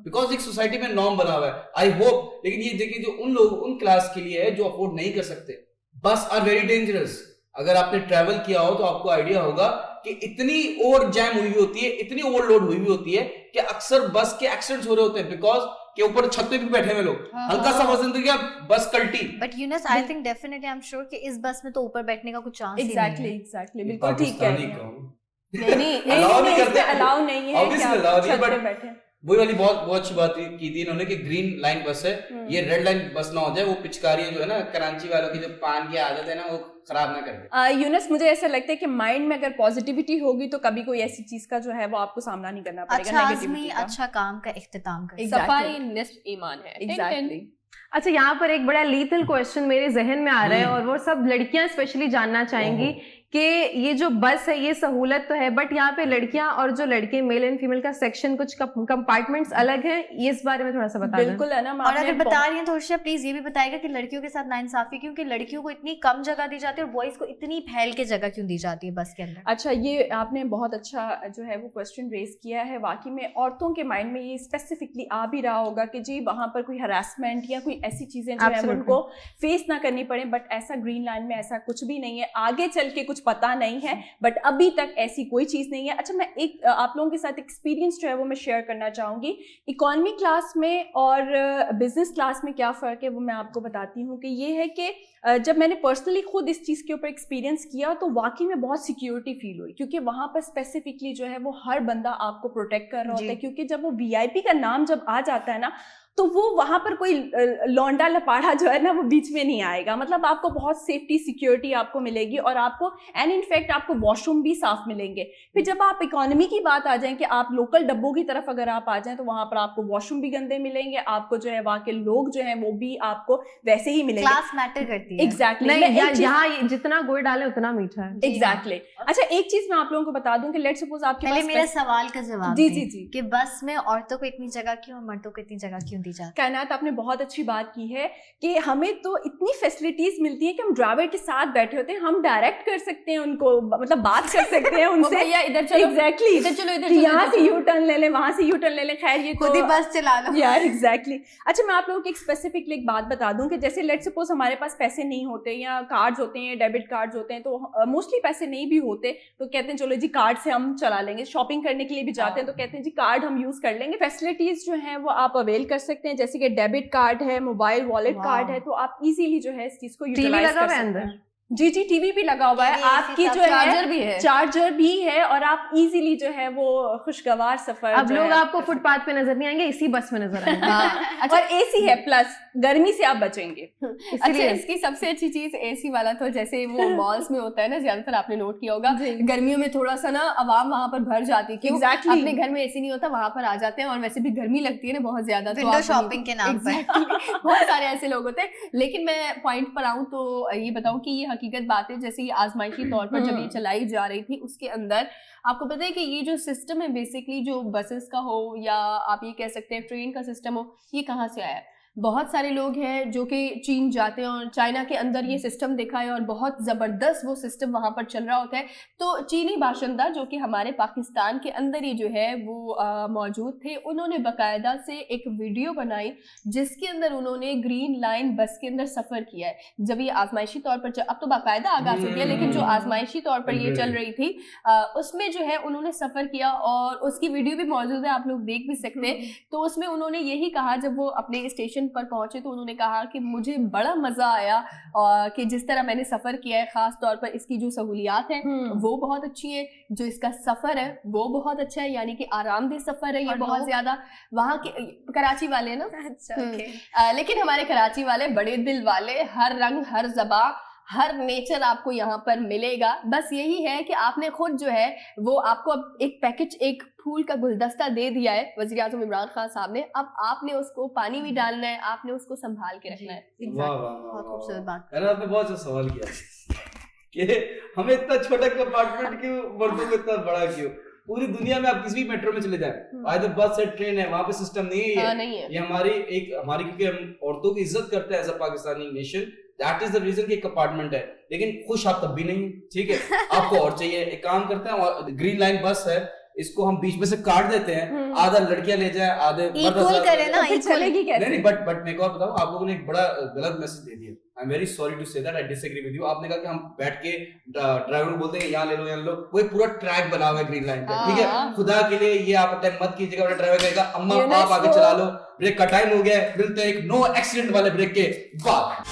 बिकॉज एक सोसाइटी में नॉर्म बना हुआ है। आई होप, लेकिन ये देखिए जो उन क्लास के लिए है जो अफोर्ड नहीं कर सकते, बस आर वेरी डेंजरस। अगर आपने ट्रैवल किया हो तो आपको आइडिया होगा कि इतनी ओवर जैम हुई होती है, इतनी ओवरलोड हुई होती है कि अक्सर बस के एक्सीडेंट्स हो रहे होते हैं, बिकॉज के ऊपर छत पे भी बैठे हुए लोग, हल्का सा वजन तो क्या, बस कल्टी। But Yunus, I think definitely I am sure कि इस बस में तो ऊपर बैठने का कुछ चांस ही नहीं है। एग्जैक्टली, बिल्कुल ठीक है। नहीं, अलाउ नहीं है, छत पे बैठे। वही वाली बहुत बहुत अच्छी बात की थी इन्होंने कि ग्रीन लाइन बस है, ये रेड लाइन बस ना हो जाए, वो पिचकारी जो है ना कराची वालों की जो पान की आदत है ना वो खराब ना कर दे। यूनस, मुझे ऐसा लगता है कि माइंड में अगर पॉजिटिविटी होगी तो कभी कोई ऐसी चीज का जो है वो आपको सामना नहीं करना पड़ेगा। अच्छा नेगेटिविटी आजमी का। अच्छा काम का इख्तिताम कर। सफाई निस्फ ईमान है। Exactly. अच्छा, यहाँ पर एक बड़ा लीथल क्वेश्चन मेरे जहन में आ रहा है और वो सब लड़कियां स्पेशली जानना चाहेंगी कि ये जो बस है ये सहूलत तो है, बट यहाँ पे लड़कियां और जो लड़के मेल एंड फीमेल का सेक्शन कुछ कंपार्टमेंट्स अलग है, ये इस बारे में थोड़ा सा बता दें। बिल्कुल है ना। और अगर बता रही हैं तो अर्शिया प्लीज ये भी बताएगा कि लड़कियों के साथ नाइंसाफी क्यों, कि लड़कियों को इतनी कम जगह दी जाती है और बॉयज को इतनी फैल के जगह क्यों दी जाती है बस के अंदर? अच्छा, ये आपने बहुत अच्छा जो है वो क्वेश्चन रेज किया है। वाकई में औरतों के माइंड में ये स्पेसिफिकली आ भी रहा होगा कि जी वहाँ पर कोई हरासमेंट या कोई ऐसी चीजें जो है वो उनको फेस ना करनी पड़े, बट ऐसा ग्रीन लाइन में ऐसा कुछ भी नहीं है। आगे चल के कुछ पता नहीं है, बट अभी तक ऐसी कोई चीज नहीं है। अच्छा, मैं एक आप लोगों के साथ एक्सपीरियंस जो है वो मैं शेयर करना चाहूंगी। इकोनॉमी क्लास में और बिजनेस क्लास में क्या फ़र्क है वो मैं आपको बताती हूँ कि ये है कि जब मैंने पर्सनली खुद इस चीज़ के ऊपर एक्सपीरियंस किया तो वाकई में बहुत सिक्योरिटी फील हुई, क्योंकि वहाँ पर स्पेसिफिकली जो है वो हर बंदा आपको प्रोटेक्ट कर रहा होता है। क्योंकि जब वो वीआईपी का नाम जब आ जाता है ना तो वो वहाँ पर कोई लौंडा लपाड़ा जो है ना वो बीच में नहीं आएगा। मतलब आपको बहुत सेफ्टी सिक्योरिटी आपको मिलेगी और आपको एंड इनफैक्ट आपको वॉशरूम भी साफ मिलेंगे। फिर जब आप इकोनॉमी की बात आ जाए कि आप लोकल डब्बों की तरफ अगर आप आ जाएं तो वहाँ पर आपको वॉशरूम भी गंदे मिलेंगे, आपको जो है वहाँ के लोग जो है वो भी आपको वैसे ही मिलेंगे। क्लास मैटर करती है। एग्जैक्टली। यहाँ जितना गुड़ डाले उतना मीठा है। एग्जैक्टली। अच्छा, एक चीज मैं आप लोगों को बता दूं कि लेट्स सपोज आपके पहले पास मेरा सवाल का जवाब जी दें जी जी कि बस में औरतों को इतनी जगह क्यों और मर्दों को इतनी जगह क्यों दी जाती है? कायनात, आपने बहुत अच्छी बात की है कि हमें तो इतनी फैसिलिटीज मिलती है कि हम ड्राइवर के साथ बैठे होते हैं, हम डायरेक्ट कर सकते हैं उनको, मतलब बात कर सकते हैं उनसे। भैया इधर चलो, एग्जैक्टली, इधर चलो, इधर कि चलो, यहाँ इधर से चलो। यू टर्न ले लें, वहां से यू टर्न ले लें। खैर ये खुद ही बस चला लो यार। एग्जैक्टली। अच्छा, मैं आप लोगों को एक स्पेसिफिकली एक बात बता दूं कि जैसे लेट्स सपोज हमारे पास पैसे नहीं होते या कार्ड्स होते हैं, डेबिट कार्ड्स होते हैं, तो मोस्टली पैसे नहीं भी होते तो कहते हैं चलो जी कार्ड से हम चला लेंगे। शॉपिंग करने के लिए भी जाते हैं तो कहते हैं जी कार्ड हम यूज कर लेंगे। फैसिलिटीज जो है वो आप अवेल कर सकते हैं, जैसे कि डेबिट कार्ड है, मोबाइल वॉलेट कार्ड है, तो आप इजीली जो है इस चीज को यूटिलाइज कर सकते हैं। जी जी, टीवी भी लगा हुआ है, आपकी जो है चार्जर भी है, चार्जर भी है, और आप इजीली जो है वो खुशगवार सफर। अब लोग आपको फुटपाथ पे नजर नहीं आएंगे, इसी बस में नजर आएंगे। अच्छा, और एसी है, प्लस गर्मी से आप बचेंगे। अच्छा, इसकी सबसे अच्छी चीज एसी वाला तो जैसे वो मॉल्स में होता है ना, ज्यादातर आपने नोट किया होगा, गर्मियों में थोड़ा सा ना आवाम वहां पर भर जाती है। Exactly. अपने घर में एसी नहीं होता, वहां पर आ जाते हैं, और वैसे भी गर्मी लगती है ना बहुत ज्यादा, विंडो शॉपिंग के नाम पर। बहुत सारे ऐसे लोग होते हैं। लेकिन मैं पॉइंट पर आऊं तो ये बताऊं कि ये हकीकत बात है, जैसे ये आजमाइशी तौर पर जब ये चलाई जा रही थी उसके अंदर आपको पता है कि ये जो सिस्टम है बेसिकली, जो बसेस का हो या आप ये कह सकते हैं ट्रेन का सिस्टम हो, ये कहाँ से आया है? बहुत सारे लोग हैं जो कि चीन जाते हैं और चाइना के अंदर ये सिस्टम देखा है और बहुत ज़बरदस्त वो सिस्टम वहाँ पर चल रहा होता है। तो चीनी बाशिंदा जो कि हमारे पाकिस्तान के अंदर ही जो है वो मौजूद थे, उन्होंने बाकायदा से एक वीडियो बनाई जिसके अंदर उन्होंने ग्रीन लाइन बस के अंदर सफ़र किया है। जब ये आजमाइशी तौर पर अब तो बाकायदा आगाज़ हो गया, लेकिन जो आजमाइशी तौर पर ये चल रही थी उसमें जो है उन्होंने सफ़र किया और उसकी वीडियो भी मौजूद है, आप लोग देख भी सकते हैं। तो उसमें उन्होंने यही कहा, जब वो अपने स्टेशन पर पहुंचे तो उन्होंने कहा कि मुझे बड़ा मजा आया कि जिस तरह मैंने सफर किया है, खास तौर पर इसकी जो सहूलियात हैं वो बहुत अच्छी है, जो इसका सफर है वो बहुत अच्छा है, यानी कि आरामदेह सफर है ये बहुत ज्यादा। वहाँ के कराची वाले ना, अच्छा, लेकिन हमारे कराची वाले बड़े दिल वाले, हर रंग हर ज़बां हर नेचर आपको यहाँ पर मिलेगा। बस यही है कि आपने खुद जो है वो आपको अब एक पैकेज, एक फूल का गुलदस्ता दे दिया है वज़ीर आज़म इमरान खान साहब ने, अब आपने उसको पानी भी डालना है, आपने उसको संभाल के रखना है। बहुत खूबसूरत बात। आपने बहुत अच्छा सवाल किया कि हमें इतना छोटा कंपार्टमेंट क्यों, मर्दों को इतना बड़ा क्यों? पूरी दुनिया में आप किसी भी मेट्रो में चले जाए, आइदर बस है, ट्रेन है, वहाँ पे सिस्टम नहीं है। नहीं है। ये हमारी क्योंकि हम औरतों की इज्जत करते हैं as a Pakistani nation, that is the reason कि एक कंपार्टमेंट है। लेकिन खुश आप तब भी नहीं, ठीक है, आपको और चाहिए। एक काम करते हैं, और ग्रीन लाइन बस है, इसको हम बीच में से काट देते हैं, आधा लड़कियां ले जाए, आधे इक्वल करें ना, फिर चलेगी कैसे? नहीं, बट मैं एक और बताऊं, आप लोगों ने एक बड़ा गलत मैसेज दे दिया। I am very sorry to say that, I disagree with you. आपने कहा कि हम बैठ के ड्राइवर को बोलते हैं यहाँ ले लो, यहाँ ले लो, वो एक पूरा ट्रैक बना हुआ है ग्रीन लाइन का, ठीक है। खुदा के लिए ये आप अटेम्प्ट मत कीजिएगा। ड्राइवर कहेगा अम्मा आप आगे चला लो, ब्रेक का टाइम हो गया है, मिलते हैं एक नो एक्सीडेंट वाले ब्रेक के बाद।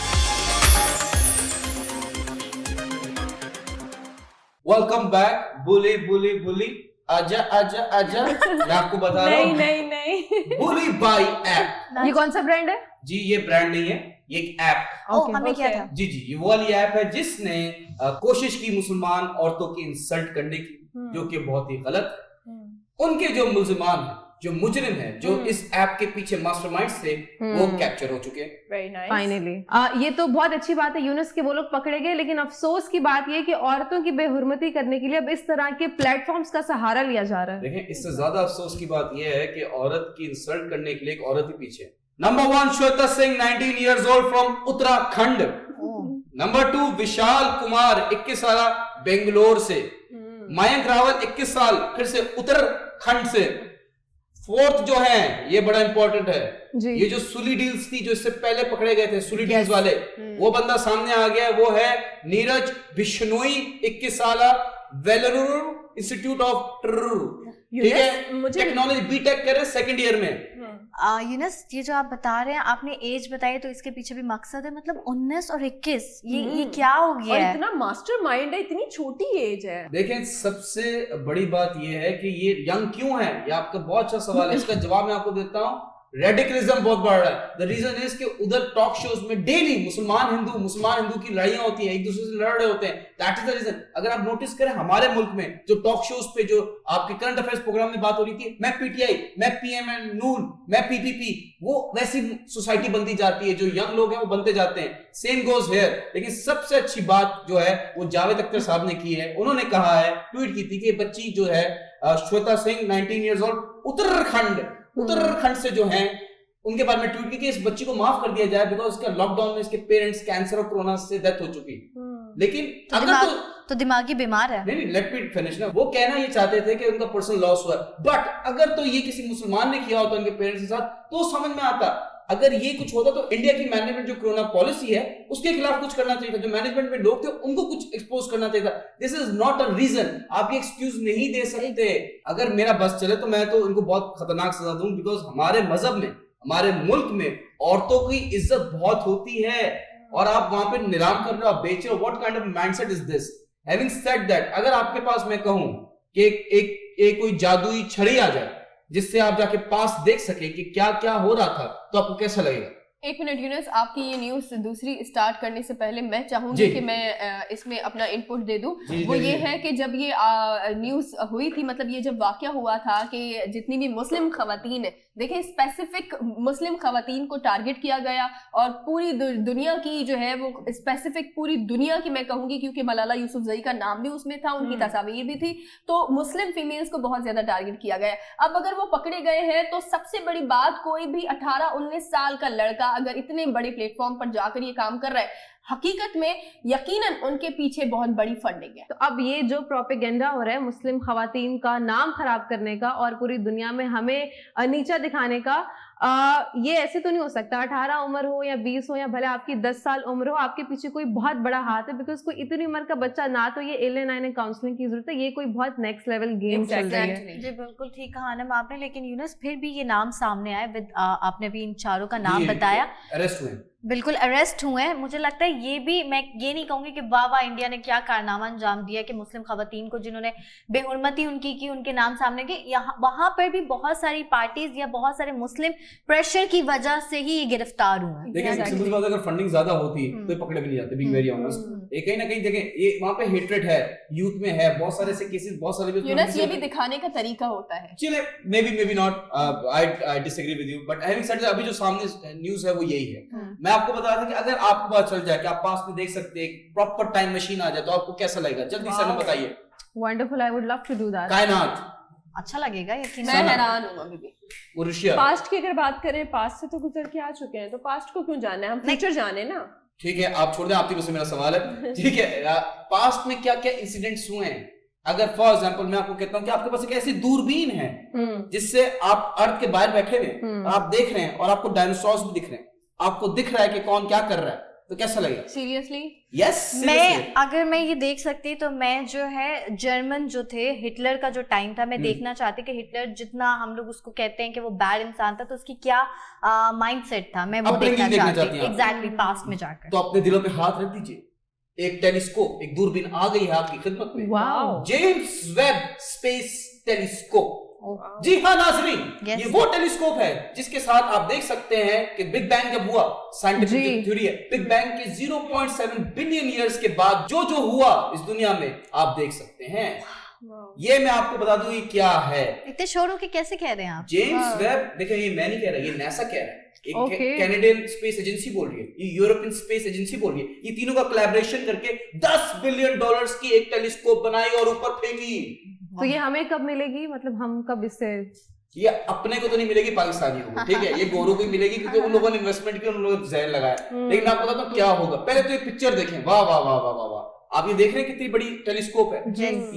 वेलकम बैक, बुली बुली बुली। आजा आजा आजा मैं आपको बता रहा हूँ नहीं बुली बाई ऐप। ये कौन सा ब्रांड है? जी ये ब्रांड नहीं है, ये एक ऐप। ओ हमें क्या था? जी ये वो वाली ऐप है जिसने कोशिश की मुसलमान औरतों की इंसल्ट करने की, जो कि बहुत ही गलत। उनके जो मुल्जिमान हैं, जो मुजरिम हैं, जो इस ऐप के पीछे मास्टरमाइंड्स थे, वो कैप्चर हो चुके हैं। Very nice. फाइनली ये तो बहुत अच्छी बात है यूनुस के वो लोग पकड़े गए, लेकिन अफसोस की बात ये कि औरतों की बेहुरमती करने के लिए अब इस तरह के प्लेटफॉर्म्स का सहारा लिया जा रहा है। देखें, इससे ज्यादा अफसोस की बात यह है कि औरत की इंसल्ट करने के लिए एक औरत ही पीछे। Number 1 Shweta Singh 19 years old from Uttarakhand. Number 2 Vishal Kumar 21 साल बेंगलोर से। मयंक रावल 21 साल फिर से उत्तराखंड से। फोर्थ जो है ये बड़ा इंपॉर्टेंट है जी। ये जो सुली डील्स थी जो इससे पहले पकड़े गए थे सुली डील्स वाले, वो बंदा सामने आ गया। वो है नीरज बिश्नोई 21 साल वेलरूर इंस्टीट्यूट ऑफ ठीक है, टेक्नोलॉजी बीटेक कर रहे सेकंड ईयर में। यूनस ये जो आप बता रहे हैं, आपने एज बताई, तो इसके पीछे भी मकसद है, मतलब 19 और 21 ये क्या हो गया और है? इतना मास्टरमाइंड है, इतनी छोटी एज है। देखें, सबसे बड़ी बात यह है कि ये यंग क्यों है, ये आपका बहुत अच्छा सवाल है। इसका जवाब मैं आपको देता हूँ। रेडिकलिज्म बहुत बढ़ रहा है। द रीजन इज कि उधर टॉक शोज में डेली मुसलमान हिंदू की लड़ाइयां होती हैं, एक दूसरे से लड़ रहे होते हैं। That is the reason. अगर आप नोटिस करें हमारे मुल्क में जो टॉक शोज पे जो आपके करंट अफेयर्स प्रोग्राम में बात हो रही थी, मैं पीटीआई, मैं पीएमएल नून, मैं पीपीपी, वो वैसी सोसाइटी बनती जाती है, जो यंग लोग हैं वो बनते जाते हैं। Same goes here. लेकिन सबसे अच्छी बात जो है वो जावेद अख्तर साहब ने की है। उन्होंने कहा है, ट्वीट की थी कि बच्ची जो है श्वेता सिंह 19 years old उत्तराखंड से जो है, उनके बारे में ट्वीट की कि इस बच्ची को माफ कर दिया जाए बिकॉज उसका लॉकडाउन में इसके पेरेंट्स कैंसर और कोरोना से डेथ हो चुकी। लेकिन अगर तो दिमागी बीमार है। नहीं, लेट मी फिनिश ना। वो कहना ये चाहते थे कि उनका पर्सनल लॉस हुआ, बट अगर तो ये किसी मुसलमान ने किया होता उनके पेरेंट्स के साथ तो समझ में आता। अगर ये कुछ होता तो इंडिया की मैनेजमेंट जो कोरोना पॉलिसी है उसके खिलाफ कुछ करना चाहिए था। जो मैनेजमेंट में लोग थे उनको कुछ एक्सपोज करना चाहिए था। This is not a reason. आप ये एक्सक्यूज नहीं दे सकते। अगर मेरा बस चले तो मैं तो इनको बहुत खतरनाक सजा दूं, बिकॉज हमारे मजहब में, हमारे मुल्क में औरतों की इज्जत बहुत होती है और आप वहां पे नीलाम कर रहे हो, आप बेच रहे हो। What kind of mindset is this? Having said that, अगर आपके पास मैं कहूं कि एक कोई जादुई छड़ी आ जाए जिससे आप जाके पास देख सके कि क्या क्या हो रहा था, तो आपको कैसा लगेगा? एक मिनट यूनुस, आपकी ये न्यूज दूसरी स्टार्ट करने से पहले मैं चाहूंगी कि मैं इसमें अपना इनपुट दे दूं। वो ये है कि जब ये न्यूज हुई थी, मतलब ये जब वाकया हुआ था कि जितनी भी मुस्लिम खवातीन है, देखिए स्पेसिफिक मुस्लिम खवातीन को टारगेट किया गया और पूरी दुनिया की जो है वो स्पेसिफिक पूरी दुनिया की मैं कहूंगी, क्योंकि मलाला यूसुफजई का नाम भी उसमें था, उनकी तस्वीर भी थी, तो मुस्लिम फीमेल्स को बहुत ज्यादा टारगेट किया गया। अब अगर वो पकड़े गए हैं तो सबसे बड़ी बात, कोई भी 18-19 साल का लड़का अगर इतने बड़े प्लेटफॉर्म पर जाकर ये काम कर रहा है, हकीकत में यकीनन उनके पीछे बहुत बड़ी फंडिंग है। तो अब ये जो प्रोपेगेंडा हो रहा है मुस्लिम खवातीन का नाम खराब करने का और पूरी दुनिया में हमें नीचा दिखाने का, ये ऐसे तो नहीं हो सकता। 18 उम्र हो या 20 हो या भले आपकी 10 साल उम्र हो, आपके पीछे कोई बहुत बड़ा हाथ है। बिकॉज कोई इतनी उम्र का बच्चा, ना तो ये एलियन काउंसलिंग की जरूरत है, ये कोई बहुत नेक्स्ट लेवल गेम चल रही है। जी बिल्कुल ठीक कहा ना आपने। लेकिन यूनुस फिर भी ये नाम सामने आए, विद आपने भी इन चारों का नाम बताया, अरेस्ट हुए, बिल्कुल अरेस्ट हुए हैं। मुझे लगता है ये भी, मैं ये नहीं कहूंगी कि वाह वाह इंडिया ने क्या कारनामा अंजाम दिया कि मुस्लिम खवातीन को जिन्होंने बेहुरमती उनकी की, उनके नाम सामने के, यहाँ वहां पर भी बहुत सारी पार्टीज या बहुत सारे मुस्लिम प्रेशर की वजह से ही ये गिरफ्तार हुए हैं। देखिए सिंपल बात, अगर फंडिंग ज्यादा होती तो पकड़े भी नहीं जाते, बीइंग वेरी ऑनेस्ट। ये कहीं ना कहीं देखें, ये वहां पे हेट्रेड है, यूथ में है, बहुत सारे ऐसे केसेस, बहुत सारे यूनुस ये भी दिखाने का तरीका होता है। चलिए, may be not, I disagree with you, but having said that, अभी जो सामने न्यूज़ है वो यही है। मैं आपको बता रहा था कि अगर आपको पता चल जाए कि आप पास में देख सकते हैं, प्रॉपर टाइम मशीन आ जाए, तो आपको कैसा लगेगा? जल्दी से हमें बताइए। Wonderful, I would love to do that. Kainat अच्छा लगेगा, यकीन मैं हैरान हूं अभी भी। रुशिया, पास्ट की अगर बात करें, पास्ट से तो गुजर के आ चुके हैं, तो पास्ट को क्यों जानना है? हम फ्यूचर जाने ना। ठीक है, आप छोड़ दें, आपकी वजह से मेरा सवाल है। ठीक है, पास्ट में क्या क्या इंसिडेंट्स हुए हैं? अगर फॉर एग्जांपल मैं आपको कहता हूं कि आपके पास एक ऐसी दूरबीन है जिससे आप अर्थ के बाहर बैठे हुए आप देख रहे हैं और आपको डायनासोर्स भी दिख रहे हैं, आपको दिख रहा है कि कौन क्या कर रहा है, तो कैसा लगेगा? सीरियसली? यस, अगर मैं ये देख सकती तो मैं जो है जर्मन जो थे, हिटलर का जो टाइम था, मैं देखना चाहती कि हिटलर जितना हम लोग उसको कहते हैं कि वो बैड इंसान था, तो उसकी क्या माइंडसेट था, मैं वो देखना चाहती हूँ एग्जैक्टली पास्ट में जाकर। तो अपने दिलों पे हाथ रख दीजिए, एक टेलीस्कोप, एक दूरबीन आ गई है आपकी खिदमत में। Wow, James Webb space telescope. जी हाँ नाजरीन, ये वो टेलीस्कोप है जिसके साथ आप देख सकते हैं कि बिग बैंग जब हुआ, साइंटिफिक थ्योरी है, बिग बैंग के 0.7 बिलियन ईयर्स के बाद जो जो हुआ इस दुनिया में आप देख सकते हैं। ये मैं आपको बता दूं ये क्या है। इतने शोरों के कैसे कह रहे हैं आप? जेम्स वेब, देखिए ये मैं नहीं कह रहा, ये नासा कह रहा है, एक कैनेडियन स्पेस एजेंसी बोल रही है, ये यूरोपियन स्पेस एजेंसी बोल रही है, ये तीनों का कोलैबोरेशन करके $10 बिलियन की एक टेलीस्कोप बनाई और ऊपर फेंकी। तो ये हमें कब मिलेगी, मतलब हम कब इससे? ये अपने को तो नहीं मिलेगी, पाकिस्तानियों को, ठीक है, ये गोरों को ही मिलेगी क्योंकि उन लोगों ने इन्वेस्टमेंट की, उन लोगों ने जहर लगाया। लेकिन मैं आपको बताता हूँ क्या होगा। पहले तो ये पिक्चर देखें, वाह वाह वाह वाह वाह, आप ये देख रहे हैं कितनी बड़ी टेलीस्कोप है।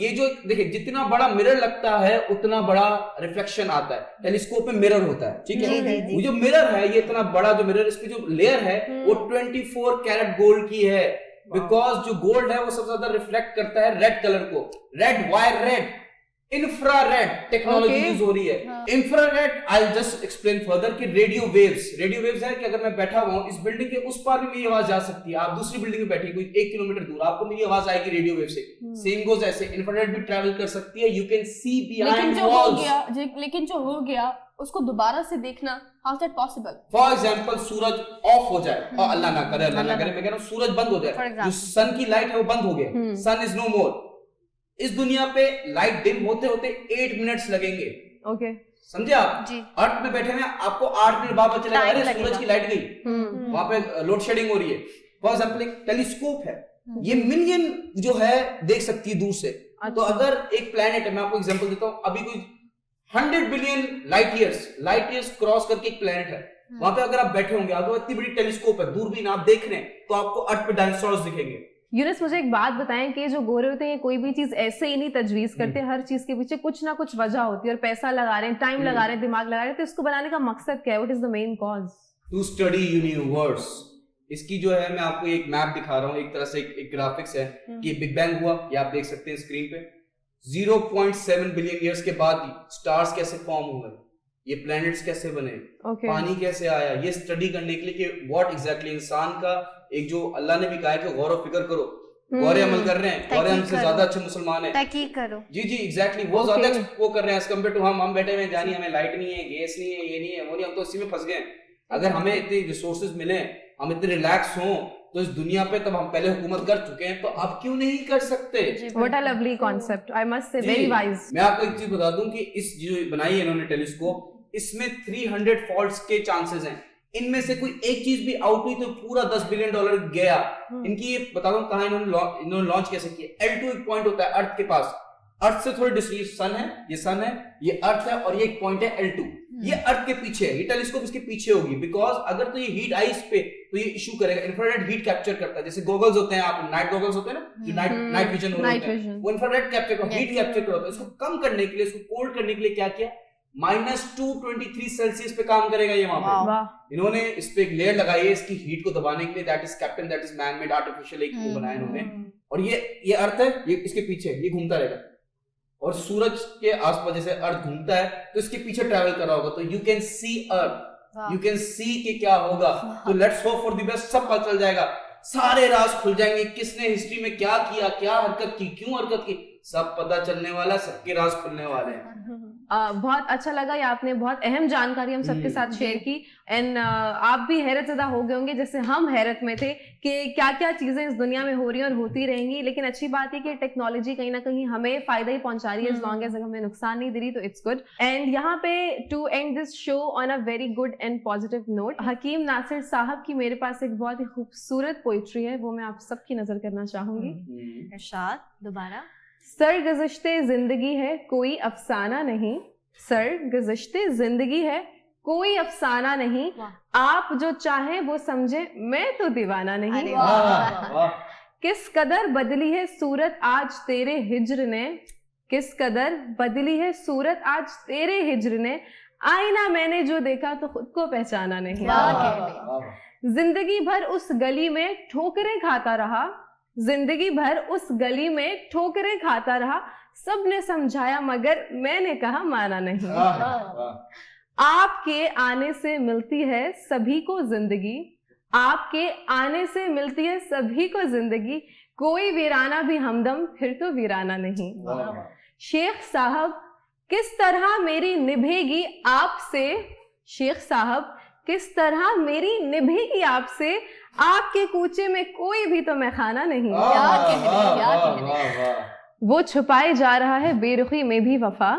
ये जो देखिए जितना बड़ा मिरर लगता है उतना बड़ा रिफ्लेक्शन आता है। टेलीस्कोप में मिरर होता है, ठीक है, वो जो मिरर है, ये इतना बड़ा जो मिरर, इस पे जो लेयर है वो 24 कैरेट गोल्ड की है, बिकॉज जो गोल्ड है वो सबसे ज्यादा रिफ्लेक्ट करता है रेड कलर को। Red, why red? Infrared technology use हो रही है। Infrared, I just explain further कि रेडियो वेव्स है कि अगर मैं बैठा हुआ हूं इस बिल्डिंग के उस पार भी मेरी आवाज जा सकती है, आप दूसरी बिल्डिंग में बैठी कोई 1 किलोमीटर दूर, आपको मेरी आवाज आएगी रेडियो वेव से। सेम गोज ऐसे इंफ्रारेड भी ट्रैवल कर सकती है, you can see behind walls. लेकिन जो हो गया उसको दोबारा से देखना, how is that possible? For example Suraj of हो जाए, और अल्लाह ना करे मैं कह रहा हूं सूरज बंद हो जाए, जो सन की लाइट है वो बंद हो गया, सन इज नो मोर। इस दुनिया पे लाइट डिम होते होते 8 मिनट्स लगेंगे। ओके, समझे आप? अर्थ में बैठे हुए आपको 8 मिनट बाद पता चलेगा अरे सूरज की लाइट गई, वहां पे लोड शेडिंग हो रही है। फॉर एग्जांपल एक टेलीस्कोप है, ये मिलियन जो है देख सकती है दूर से। तो अगर एक प्लेनेट है, मैं आपको एग्जांपल देता हूं, अभी कोई 100 बिलियन लाइट ईयर्स क्रॉस करके एक प्लेनेट है, वहां पे अगर आप बैठे होंगे, आपको इतनी बड़ी टेलीस्कोप है, दूरबीन आप देख रहे हैं, तो आपको अर्थ पे डायनासोर्स दिखेंगे। यूनुस मुझे एक बात बताएं कि जो गोरे होते हैं कोई भी चीज ऐसे ही नहीं तजवीज करते, हर चीज के पीछे कुछ ना कुछ वजह होती है, और पैसा लगा रहे हैं, टाइम लगा रहे हैं, दिमाग लगा रहे हैं, तो इसको बनाने का मकसद क्या है? What is the main cause? To study universe. इसकी जो है मैं आपको एक मैप दिखा रहा हूँ, एक तरह से एक ग्राफिक्स है कि बिग बैंग हुआ, ये आप देख सकते हैं स्क्रीन पे। 0.7 बिलियन ईयर्स के बाद स्टार्स कैसे फॉर्म हुए, ये प्लैनेट्स कैसे बने, पानी कैसे आया, ये स्टडी करने के लिए कि व्हाट एग्जैक्टली इंसान का एक जो अल्लाह ने भी कहा है कि गौर फिक्र करो, गौरे अमल कर रहे हैं, गौरे हमसे ज्यादा अच्छे मुसलमान हैं, तहकीक करो। जी एग्जैक्टली, वो ज्यादा वो कर रहे हैं एज कम्पेयर टू हम बैठे हुए जानी हमें लाइट नहीं है, गैस नहीं है, ये नहीं है, वो नहीं, हम तो इसी में फंस गए। अगर हमें इतने रिसोर्सेज मिले, हम इतने रिलैक्स हों, तो इस दुनिया पे तब हम पहले हुकूमत कर चुके हैं, तो अब क्यों नहीं कर सकते? What a lovely concept, I must say very wise. मैं आपको एक चीज बता दूं कि इस जो बनाई है इन्होंने टेलीस्कोप, इसमें 300 फॉल्ट्स के चांसेस हैं, इनमें से कोई एक चीज भी आउट हुई तो पूरा $10 बिलियन गया। इनकी ये बता दूं कहां इन्होंने लॉन्च कैसे किया। L2 एक पॉइंट होता है अर्थ के पास, अर्थ से थोड़ी डिस्टेंस, सन है, ये अर्थ है, और ये एक पॉइंट है L2, ये अर्थ के पीछे है, ये टेलीस्कोप इसके पीछे होगी, बिकॉज अगर तो ये हीट आई इस पे तो ये इशू करेगा, इंफ्रारेड हीट कैप्चर करता है, जैसे गॉगल्स होते हैं, आप नाइट गॉगल्स होते हैं ना, जो नाइट विजन होते हैं, वो इंफ्रारेड कैप्चर करता है, हीट कैप्चर करता है। इसको कम करने के लिए, इसको कोल्ड करने के लिए क्या किया, -223 सेल्सियस पे काम करेगा ये वहां पे। इन्होंने इस पे एक लेयर लगाई है इसकी हीट को दबाने के लिए, that is captain, that is man made artificial एक वो बनाया इन्होंने। और ये अर्थ है, ये इसके पीछे ये घूमता रहेगा, और सूरज के आसपास जैसे अर्थ घूमता है तो इसके पीछे ट्रैवल कर रहा होगा, तो you can see earth, you can see कि क्या होगा। तो let's hope for the best, सब पता चल जाएगा, सारे राज खुल जाएंगे, किसने हिस्ट्री में क्या किया, क्या हरकत की, क्यों हरकत की, सब पता चलने वाला, सबके राज खुलने वाले हैं। बहुत अच्छा लगा, ये आपने बहुत अहम जानकारी हम सबके साथ शेयर की, एंड आप भी हैरत ज़दा हो गए होंगे जैसे हम हैरत में थे कि क्या क्या चीज़ें इस दुनिया में हो रही हैं और होती रहेंगी। लेकिन अच्छी बात है कि टेक्नोलॉजी कहीं ना कहीं हमें फ़ायदा ही पहुंचा रही है, एज लॉन्ग एज हमें नुकसान नहीं दे रही, तो इट्स गुड। एंड यहाँ पे to end this show on a very good and positive note, Hakim Nasir sahab की मेरे पास एक बहुत ही खूबसूरत पोइट्री है, वो मैं आप सबकी नज़र करना चाहूँगी। इरशाद दोबारा। सरगुज़श्ते जिंदगी है कोई अफसाना नहीं, सरगुज़श्ते जिंदगी है कोई अफसाना नहीं, आप जो चाहे वो समझे मैं तो दीवाना नहीं। किस कदर बदली है सूरत आज तेरे हिज्र ने, किस कदर बदली है सूरत आज तेरे हिज्र ने, आईना मैंने जो देखा तो खुद को पहचाना नहीं। जिंदगी भर उस गली में ठोकरें खाता रहा, जिंदगी भर उस गली में ठोकरें खाता रहा, सबने समझाया मगर मैंने कहा माना नहीं। आपके आने से मिलती है सभी को जिंदगी, आपके आने से मिलती है सभी को जिंदगी, कोई वीराना भी हमदम फिर तो वीराना नहीं। शेख साहब किस तरह मेरी निभेगी आपसे, शेख साहब किस तरह मेरी निभेगी आपसे, आपके कूचे में कोई भी तो मैं खाना नहीं। क्या कह रहे हैं, क्या कह रहे हैं। वो छुपाए जा रहा है बेरुखी में भी वफा,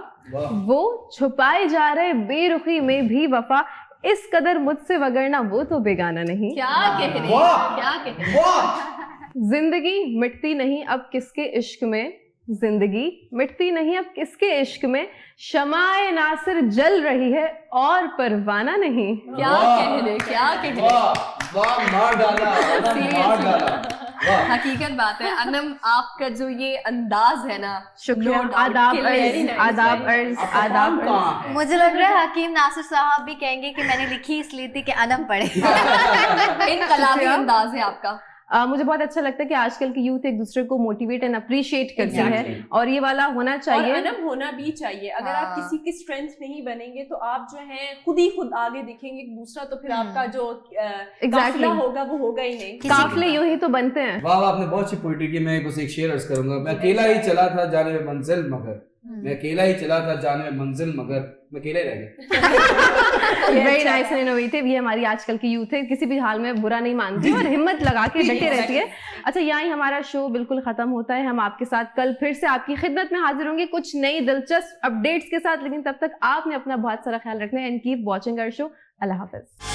वो छुपाए जा रहे बेरुखी में भी वफा, इस कदर मुझसे वगरना वो तो बेगाना नहीं। क्या कह रहे हैं, क्या कह रहे हैं। जिंदगी मिटती नहीं अब किसके इश्क में, जिंदगी मिटती नहीं अब किसके इश्क में, शमाए नासिर जल रही है और परवाना नहीं। क्या कह रहे हैं, क्या कह रहे हैं। वाह, मार डाला, मार डाला। वाह। हकीकत बात है अनम, आपका जो ये अंदाज है ना, शुक्रिया, no doubt, आदाब very अर्ज, nice, आदाब very अर्ज, आपका आदाब काम अर्ज। कहाँ है? मुझे लग रहा है हकीम नासिर साहब भी कहेंगे कि मैंने लिखी इसलिए थी कि अनम पढ़े। इनकलाबी अंदाज है आपका। मुझे बहुत अच्छा लगता है कि आजकल की यूथ एक दूसरे को मोटिवेट एंड अप्रिशिएट करती है, Exactly. और ये वाला होना और चाहिए। अनम होना भी चाहिए। अगर आप हाँ। किसी की स्ट्रेंथ नहीं बनेंगे तो आप जो है खुद ही खुद आगे दिखेंगे दूसरा, तो फिर आपका जो काफिला होगा वो होगा ही नहीं। काफिले यूं ही तो बनते हैं। वाह वाह, आपने बहुत अच्छी पोइट्री की। मैं बस एक शेर अर्ज करूंगा। मैं अकेला ही चला था जाने में मंजिल मगर, मैं अकेला ही चला था जाने में मंजिल मगर, मैं अकेला ही रह गया। Very nice and innovative. ये हमारी आजकल की यूथ है, किसी भी हाल में बुरा नहीं मानती और हिम्मत लगा के डटे रहती है। अच्छा, यहाँ ही हमारा शो बिल्कुल खत्म होता है। हम आपके साथ कल फिर से आपकी खिदमत में हाजिर होंगे कुछ नई दिलचस्प अपडेट्स के साथ, लेकिन तब तक आपने अपना बहुत सारा ख्याल रखना है। And keep watching our show. अल्लाह हाफिज।